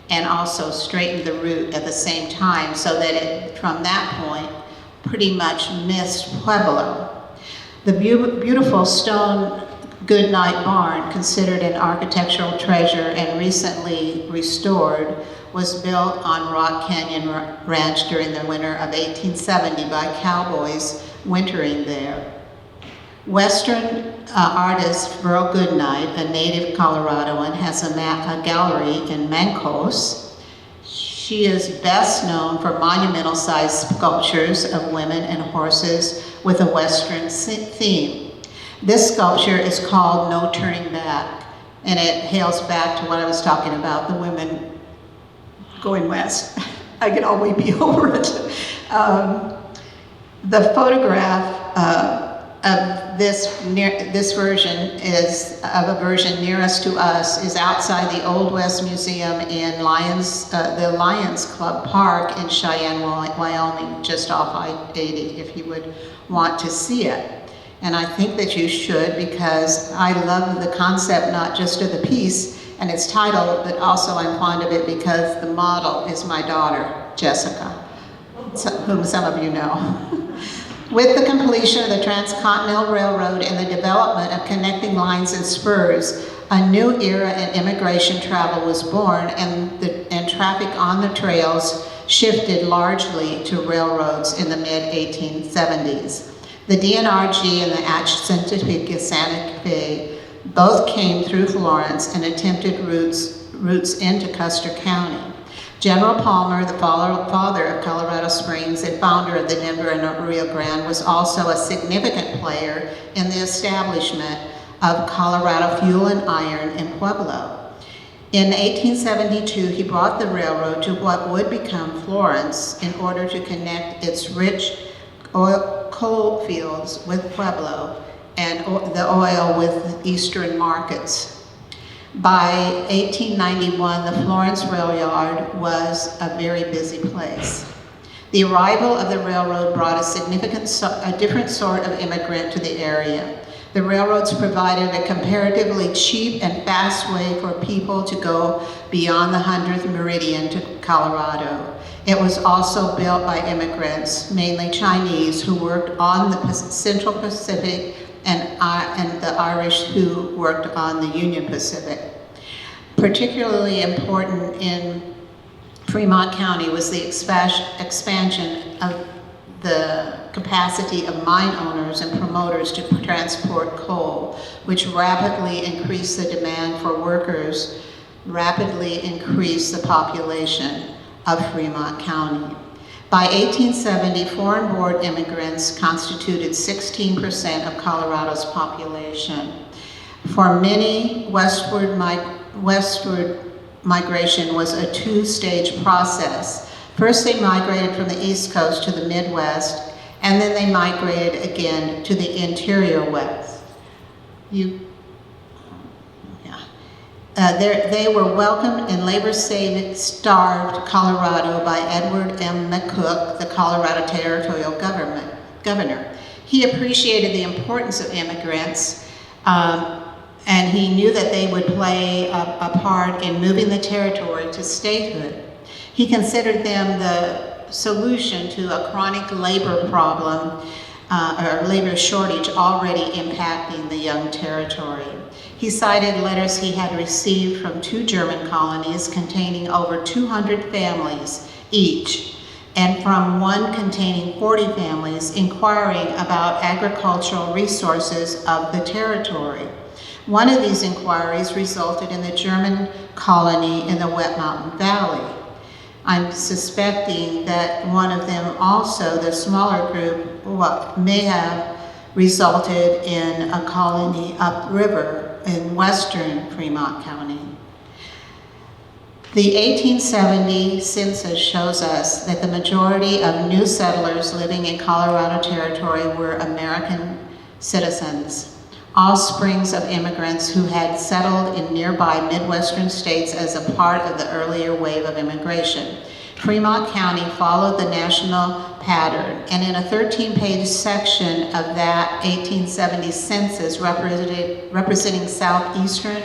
and also straightened the route at the same time so that it, from that point, pretty much missed Pueblo. The beautiful stone Goodnight Barn, considered an architectural treasure and recently restored, was built on Rock Canyon Ranch during the winter of 1870 by cowboys wintering there. Western artist Burl Goodnight, a native Coloradoan, has a gallery in Mancos. She is best known for monumental-sized sculptures of women and horses with a Western theme. This sculpture is called No Turning Back, and it hails back to what I was talking about, the women going west. I could always be over it. The photograph of this version is of a version nearest to us is outside the Old West Museum in the Lions Club Park in Cheyenne, Wyoming, just off I-80, if you would want to see it. And I think that you should, because I love the concept, not just of the piece and its title, but also I'm fond of it because the model is my daughter, Jessica, whom some of you know. With the completion of the Transcontinental Railroad and the development of connecting lines and spurs, a new era in immigration travel was born, and traffic on the trails shifted largely to railroads in the mid-1870s. The DNRG and the Accentrica Santa Fe both came through Florence and attempted routes into Custer County. General Palmer, the father of Colorado Springs and founder of the Denver and Rio Grande, was also a significant player in the establishment of Colorado Fuel and Iron in Pueblo. In 1872, he brought the railroad to what would become Florence in order to connect its rich coal fields with Pueblo and the oil with eastern markets. By 1891, the Florence rail yard was a very busy place. The arrival of the railroad brought a different sort of immigrant to the area. The railroads provided a comparatively cheap and fast way for people to go beyond the 100th meridian to Colorado. It was also built by immigrants, mainly Chinese, who worked on the Central Pacific and the Irish who worked on the Union Pacific. Particularly important in Fremont County was the expansion of the capacity of mine owners and promoters to transport coal, which rapidly increased the demand for workers, rapidly increased the population of Fremont County. By 1870, foreign-born immigrants constituted 16% of Colorado's population. For many, westward migration was a two-stage process. First, they migrated from the East Coast to the Midwest, and then they migrated again to the interior West. They were welcomed in labor-starved Colorado by Edward M. McCook, the Colorado Territorial Governor. He appreciated the importance of immigrants, and he knew that they would play a part in moving the territory to statehood. He considered them the solution to a chronic labor problem or labor shortage already impacting the young territory. He cited letters he had received from 2 German colonies containing over 200 families each, and from one containing 40 families inquiring about agricultural resources of the territory. One of these inquiries resulted in the German colony in the Wet Mountain Valley. I'm suspecting that one of them also, the smaller group, may have resulted in a colony upriver in western Fremont County. The 1870 census shows us that the majority of new settlers living in Colorado Territory were American citizens, offsprings of immigrants who had settled in nearby Midwestern states as a part of the earlier wave of immigration. Fremont County followed the national pattern, and in a 13-page section of that 1870 census representing southeastern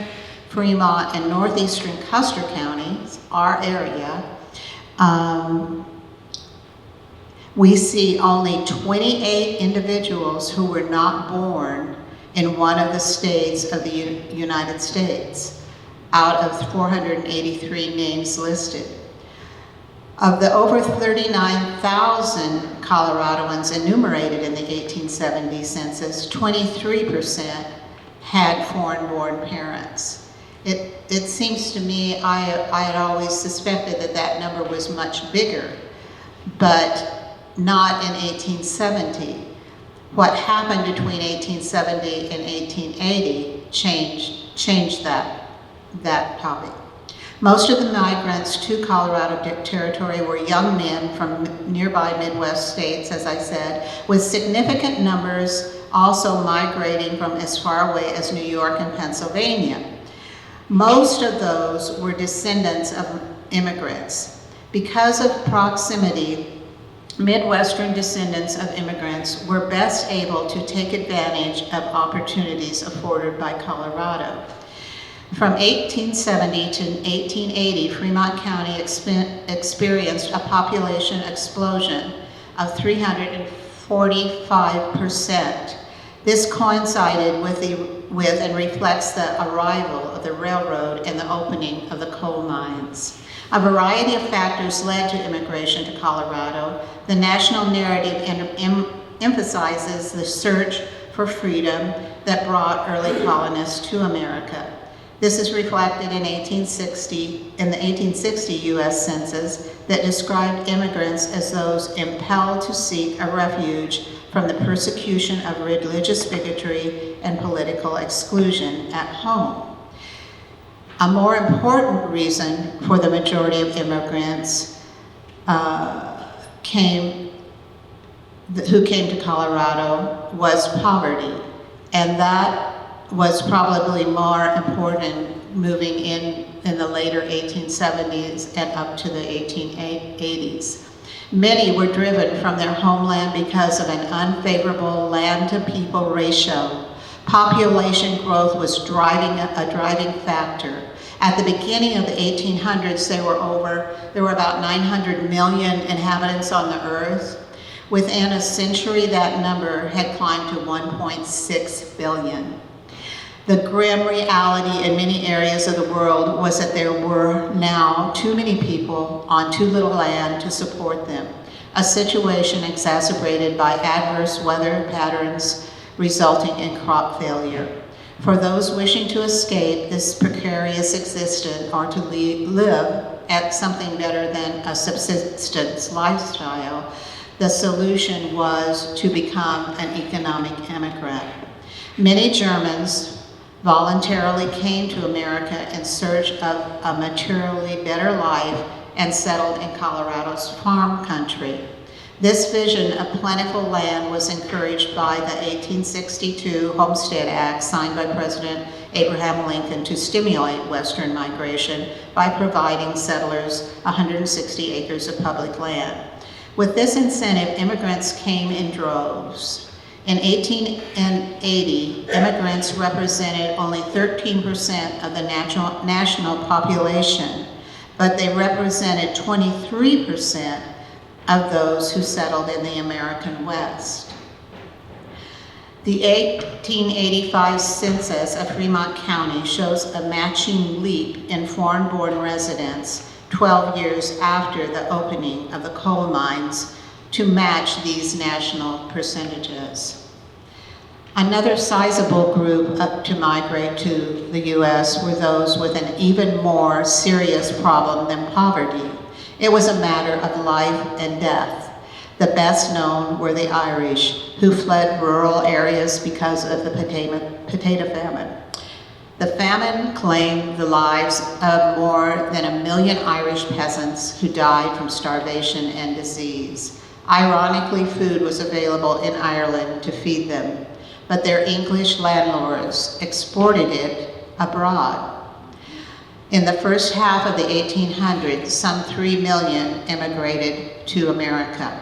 Fremont, and northeastern Custer counties, our area, we see only 28 individuals who were not born in one of the states of the United States out of 483 names listed. Of the over 39,000 Coloradoans enumerated in the 1870 census, 23% had foreign-born parents. It seems to me, I had always suspected that that number was much bigger, but not in 1870. What happened between 1870 and 1880 changed that topic. Most of the migrants to Colorado Territory were young men from nearby Midwest states, as I said, with significant numbers also migrating from as far away as New York and Pennsylvania. Most of those were descendants of immigrants. Because of proximity, Midwestern descendants of immigrants were best able to take advantage of opportunities afforded by Colorado. From 1870 to 1880, Fremont County experienced a population explosion of 345%. This coincided with and reflects the arrival of the railroad and the opening of the coal mines. A variety of factors led to immigration to Colorado. The national narrative emphasizes the search for freedom that brought early colonists to America. This is reflected in the 1860 U.S. Census that described immigrants as those impelled to seek a refuge from the persecution of religious bigotry and political exclusion at home. A more important reason for the majority of immigrants who came to Colorado was poverty, and that was probably more important moving in the later 1870s and up to the 1880s. Many were driven from their homeland because of an unfavorable land-to-people ratio. Population growth was a driving factor. At the beginning of the 1800s, there were about 900 million inhabitants on the earth. Within a century, that number had climbed to 1.6 billion. The grim reality in many areas of the world was that there were now too many people on too little land to support them, a situation exacerbated by adverse weather patterns resulting in crop failure. For those wishing to escape this precarious existence or to live at something better than a subsistence lifestyle, the solution was to become an economic immigrant. Many Germans voluntarily came to America in search of a materially better life and settled in Colorado's farm country. This vision of plentiful land was encouraged by the 1862 Homestead Act signed by President Abraham Lincoln to stimulate Western migration by providing settlers 160 acres of public land. With this incentive, immigrants came in droves. In 1880, immigrants represented only 13% of the national population, but they represented 23% of those who settled in the American West. The 1885 census of Fremont County shows a matching leap in foreign-born residents 12 years after the opening of the coal mines to match these national percentages. Another sizable group to migrate to the U.S. were those with an even more serious problem than poverty. It was a matter of life and death. The best known were the Irish, who fled rural areas because of the potato famine. The famine claimed the lives of more than 1 million Irish peasants who died from starvation and disease. Ironically, food was available in Ireland to feed them, but their English landlords exported it abroad. In the first half of the 1800s, some 3 million immigrated to America.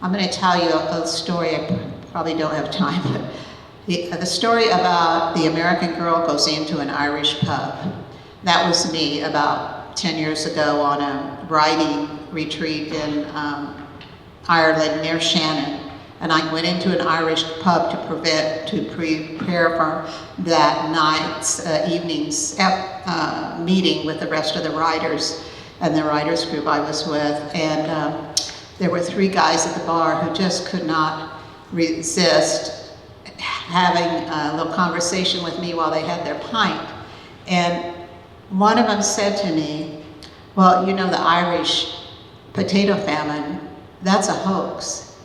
I'm going to tell you a story. I probably don't have time, but The story about the American girl goes into an Irish pub. That was me about 10 years ago on a writing retreat in Ireland near Shannon. And I went into an Irish pub to prepare for that night's evening's meeting with the rest of the writers and the writers group I was with. And there were 3 guys at the bar who just could not resist having a little conversation with me while they had their pint. And one of them said to me, well, you know, the Irish potato famine, that's a hoax.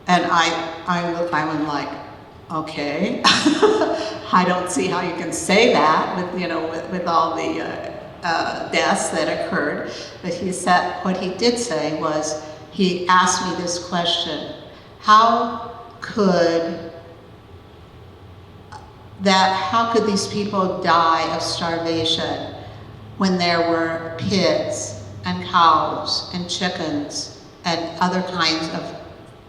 And I went like, okay, I don't see how you can say that with all the deaths that occurred. But he said, what he did say was, he asked me this question: how could these people die of starvation when there were pigs and cows and chickens and other kinds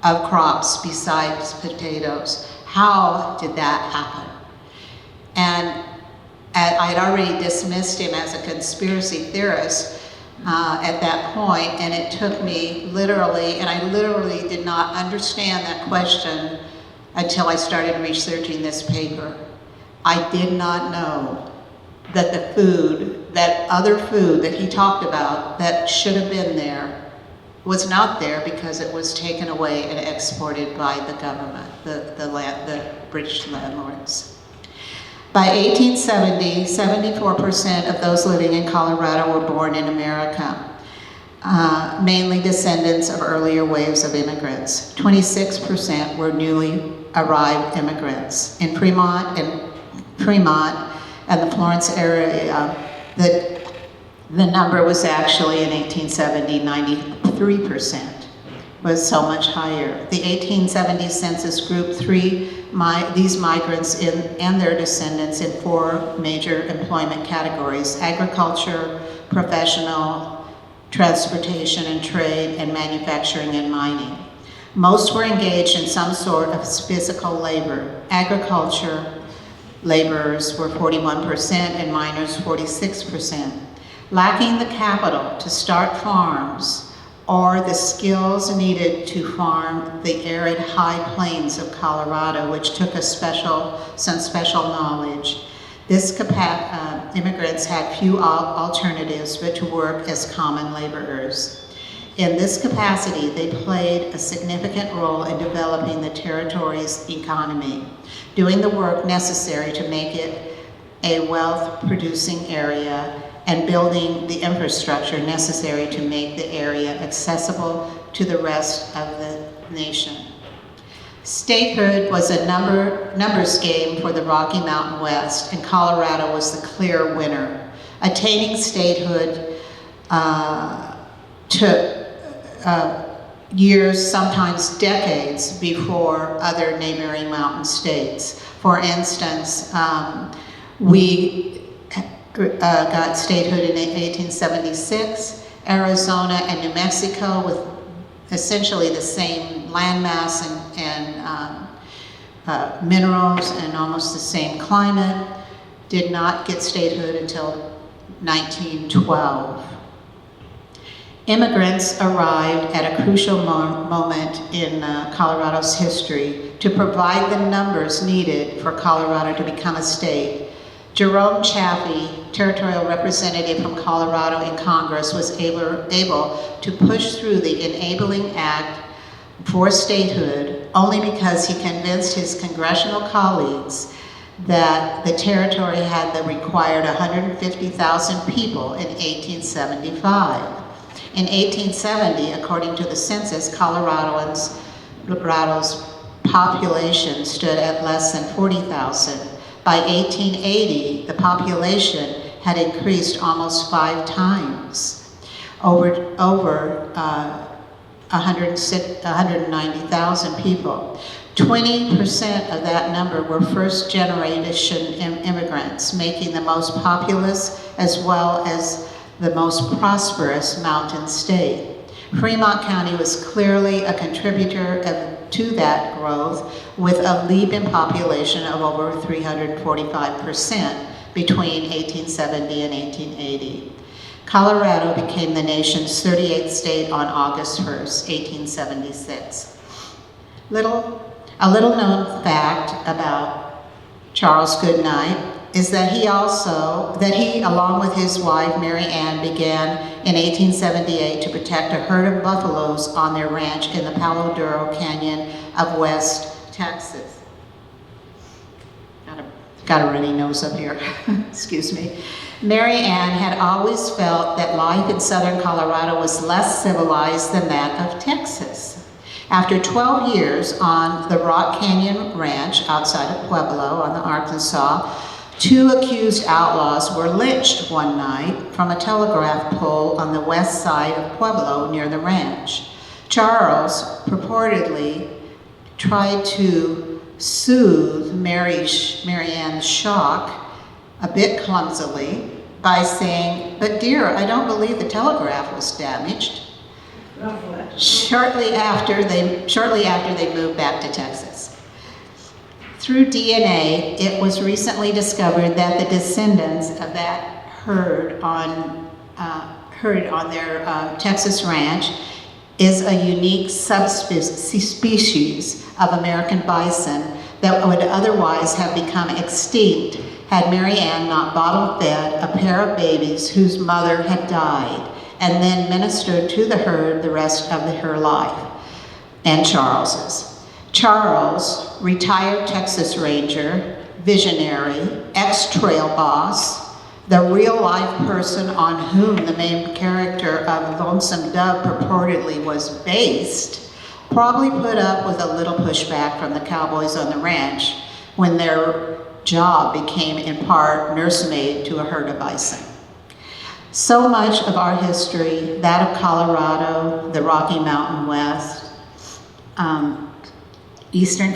of crops besides potatoes? How did that happen? And I'd already dismissed him as a conspiracy theorist at that point, and it took me literally, and I literally did not understand that question until I started researching this paper. I did not know that the food, that other food that he talked about that should have been there, was not there because it was taken away and exported by the government, the British landlords. By 1870, 74% of those living in Colorado were born in America, mainly descendants of earlier waves of immigrants. 26% were newly arrived immigrants. In Fremont and the Florence area, the number was actually in 1870, 93%, was so much higher. The 1870 census grouped these migrants and their descendants in 4 major employment categories: agriculture, professional, transportation and trade, and manufacturing and mining. Most were engaged in some sort of physical labor. Agriculture laborers were 41% and miners 46%. Lacking the capital to start farms or the skills needed to farm the arid high plains of Colorado, which took some special knowledge, immigrants had few alternatives but to work as common laborers. In this capacity, they played a significant role in developing the territory's economy, doing the work necessary to make it a wealth-producing area and building the infrastructure necessary to make the area accessible to the rest of the nation. Statehood was a numbers game for the Rocky Mountain West, and Colorado was the clear winner. Attaining statehood took years, sometimes decades, before other neighboring mountain states. For instance, we got statehood in 1876. Arizona and New Mexico, with essentially the same landmass and minerals and almost the same climate, did not get statehood until 1912. Immigrants arrived at a crucial moment in Colorado's history to provide the numbers needed for Colorado to become a state. Jerome Chaffee, territorial representative from Colorado in Congress, was able to push through the enabling act for statehood only because he convinced his congressional colleagues that the territory had the required 150,000 people in 1875. In 1870, according to the census, Colorado's population stood at less than 40,000. By 1880, the population had increased almost 5 times, over 190,000 people. 20% of that number were first-generation immigrants, making the most populous as well as the most prosperous mountain state. Fremont County was clearly a contributor to that growth, with a leap in population of over 345% between 1870 and 1880. Colorado became the nation's 38th state on August 1st, 1876. A little known fact about Charles Goodnight is that he, along with his wife Mary Ann, began in 1878 to protect a herd of buffaloes on their ranch in the Palo Duro Canyon of West Texas. Got a runny nose up here, excuse me. Mary Ann had always felt that life in southern Colorado was less civilized than that of Texas. After 12 years on the Rock Canyon Ranch outside of Pueblo on the Arkansas, 2 accused outlaws were lynched one night from a telegraph pole on the west side of Pueblo near the ranch. Charles purportedly tried to soothe Mary Ann's shock a bit clumsily by saying, "But dear, I don't believe the telegraph was damaged." Shortly after they moved back to Texas. Through DNA, it was recently discovered that the descendants of that herd on their Texas ranch is a unique subspecies of American bison that would otherwise have become extinct had Mary Ann not bottle-fed a pair of babies whose mother had died, and then ministered to the herd the rest of her life, and Charles's. Charles, retired Texas Ranger, visionary, ex-trail boss, the real-life person on whom the main character of Lonesome Dove purportedly was based, probably put up with a little pushback from the cowboys on the ranch when their job became in part nursemaid to a herd of bison. So much of our history, that of Colorado, the Rocky Mountain West, Eastern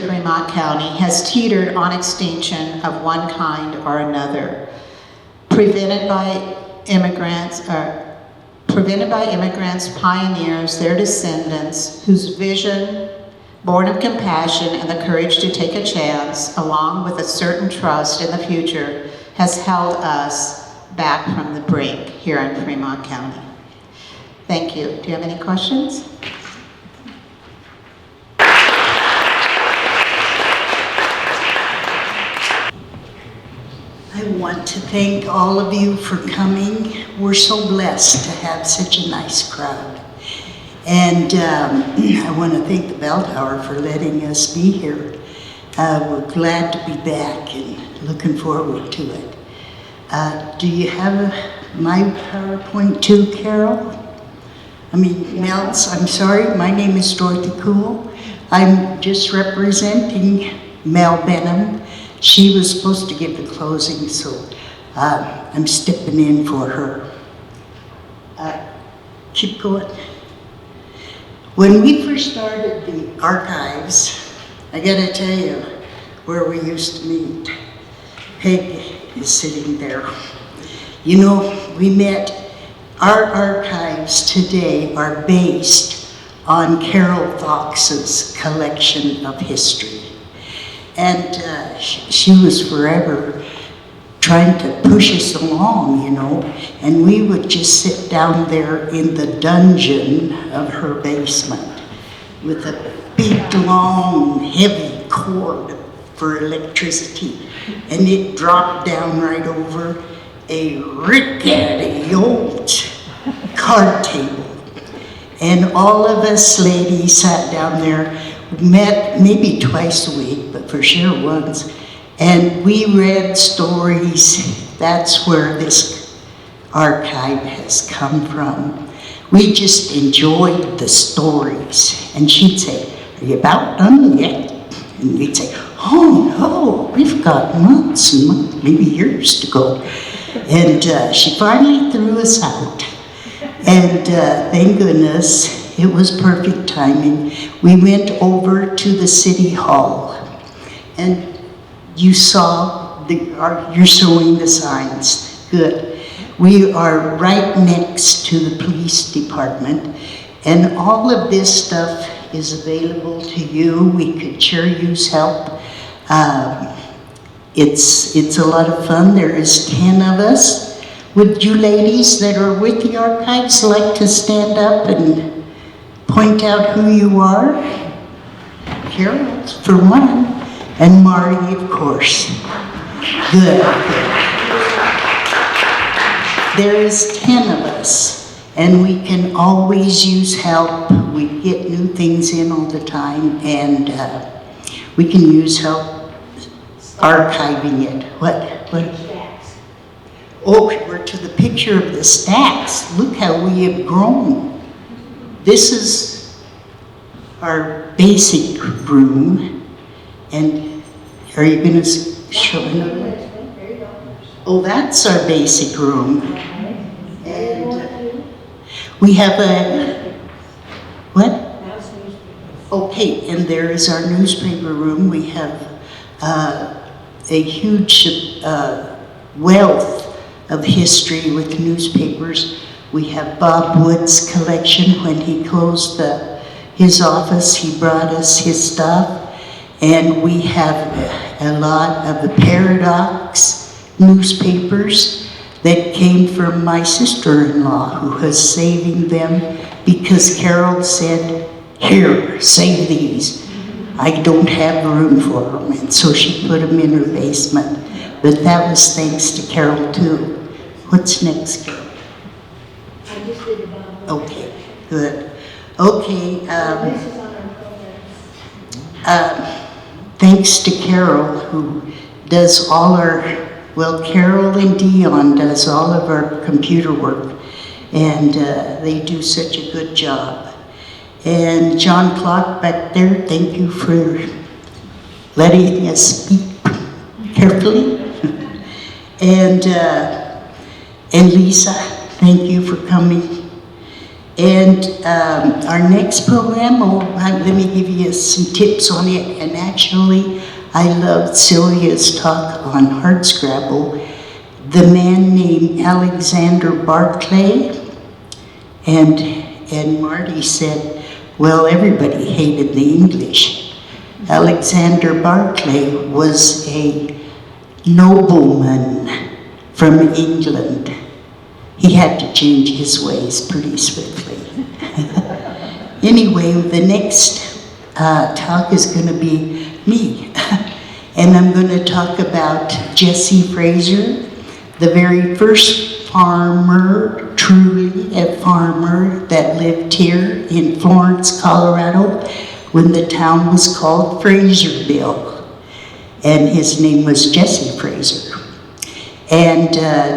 Fremont County, has teetered on extinction of one kind or another, prevented by immigrants, pioneers, their descendants, whose vision, born of compassion and the courage to take a chance, along with a certain trust in the future, has held us back from the brink here in Fremont County. Thank you. Do you have any questions? I want to thank all of you for coming. We're so blessed to have such a nice crowd. And I want to thank the Bell Tower for letting us be here. We're glad to be back and looking forward to it. Do you have my PowerPoint too, Carol? Mel's, I'm sorry, my name is Dorothy Kuhl. I'm just representing Mel Benham. She was supposed to give the closing, so I'm stepping in for her. Keep going. When we first started the archives, I gotta tell you where we used to meet. Peg is sitting there. You know, our archives today are based on Carol Fox's collection of history. And she was forever trying to push us along, you know, and we would just sit down there in the dungeon of her basement with a big, long, heavy cord for electricity, and it dropped down right over a rickety old card table. And all of us ladies sat down there, met maybe twice a week, but for sure once, and we read stories. That's where this archive has come from. We just enjoyed the stories. And she'd say, "Are you about done yet?" And we'd say, "Oh no, we've got months and months, maybe years to go." And she finally threw us out. And thank goodness, it was perfect timing. We went over to the City Hall, and you saw you're showing the signs. Good. We are right next to the police department, and all of this stuff is available to you. We could sure use help. It's a lot of fun. There is 10 of us. Would you ladies that are with the archives like to stand up and point out who you are? Carol, for one, and Marty, of course. Good. There is 10 of us, and we can always use help. We get new things in all the time, and we can use help archiving it. What? Oh, we're to the picture of the stacks. Look how we have grown. This is our basic room, and are you going to show another one? Oh, that's our basic room. And we have a, what? Okay, and there is our newspaper room. We have a huge wealth of history with newspapers. We have Bob Wood's collection. When he closed his office, he brought us his stuff. And we have a lot of the Paradox newspapers that came from my sister-in-law, who was saving them because Carol said, "Here, save these. I don't have room for them," and so she put them in her basement. But that was thanks to Carol too. What's next, Carol? I just did about. Okay, good. Okay, This is on our programs. thanks to Carol, who does all our, well, Carol and Dion does all of our computer work, and they do such a good job. And John Clark back there, thank you for letting us speak carefully. And Lisa, thank you for coming. And our next program, let me give you some tips on it. And actually, I loved Sylvia's talk on hardscrabble. The man named Alexander Barclay, and Marty said, well, everybody hated the English. Alexander Barclay was a nobleman from England. He had to change his ways pretty swiftly. Anyway, the next talk is going to be me. And I'm going to talk about Jesse Fraser, the very first farmer, truly a farmer, that lived here in Florence, Colorado, when the town was called Fraserville. And his name was Jesse Fraser. And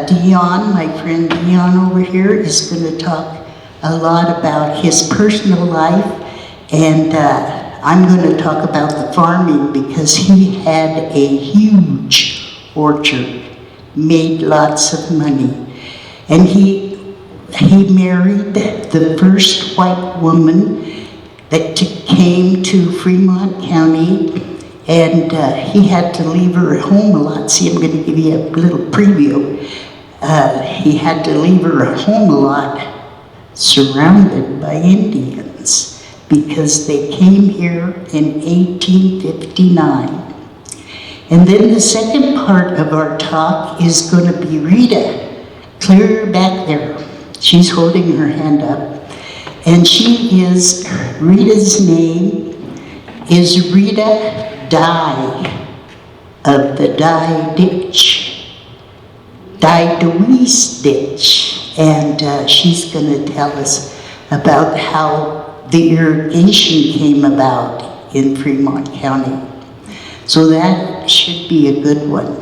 Dion, my friend Dion over here, is going to talk a lot about his personal life. And I'm going to talk about the farming because he had a huge orchard, made lots of money. And he married the first white woman that came to Fremont County, and he had to leave her at home a lot. See, I'm going to give you a little preview. He had to leave her at home a lot, surrounded by Indians, because they came here in 1859. And then the second part of our talk is going to be Rita, clear back there. She's holding her hand up. And Rita's name is Rita Dye of the Dye Ditch, Dye DeWeese Ditch. And she's going to tell us about how the irrigation came about in Fremont County. So that should be a good one.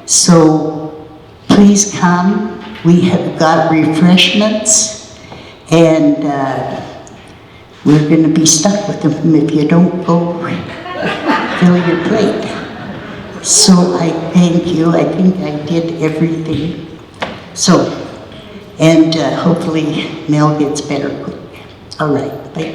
So please come. We have got refreshments, and we're going to be stuck with them if you don't go fill your plate. So I thank you. I think I did everything. So, and hopefully Mel gets better quick. All right, bye.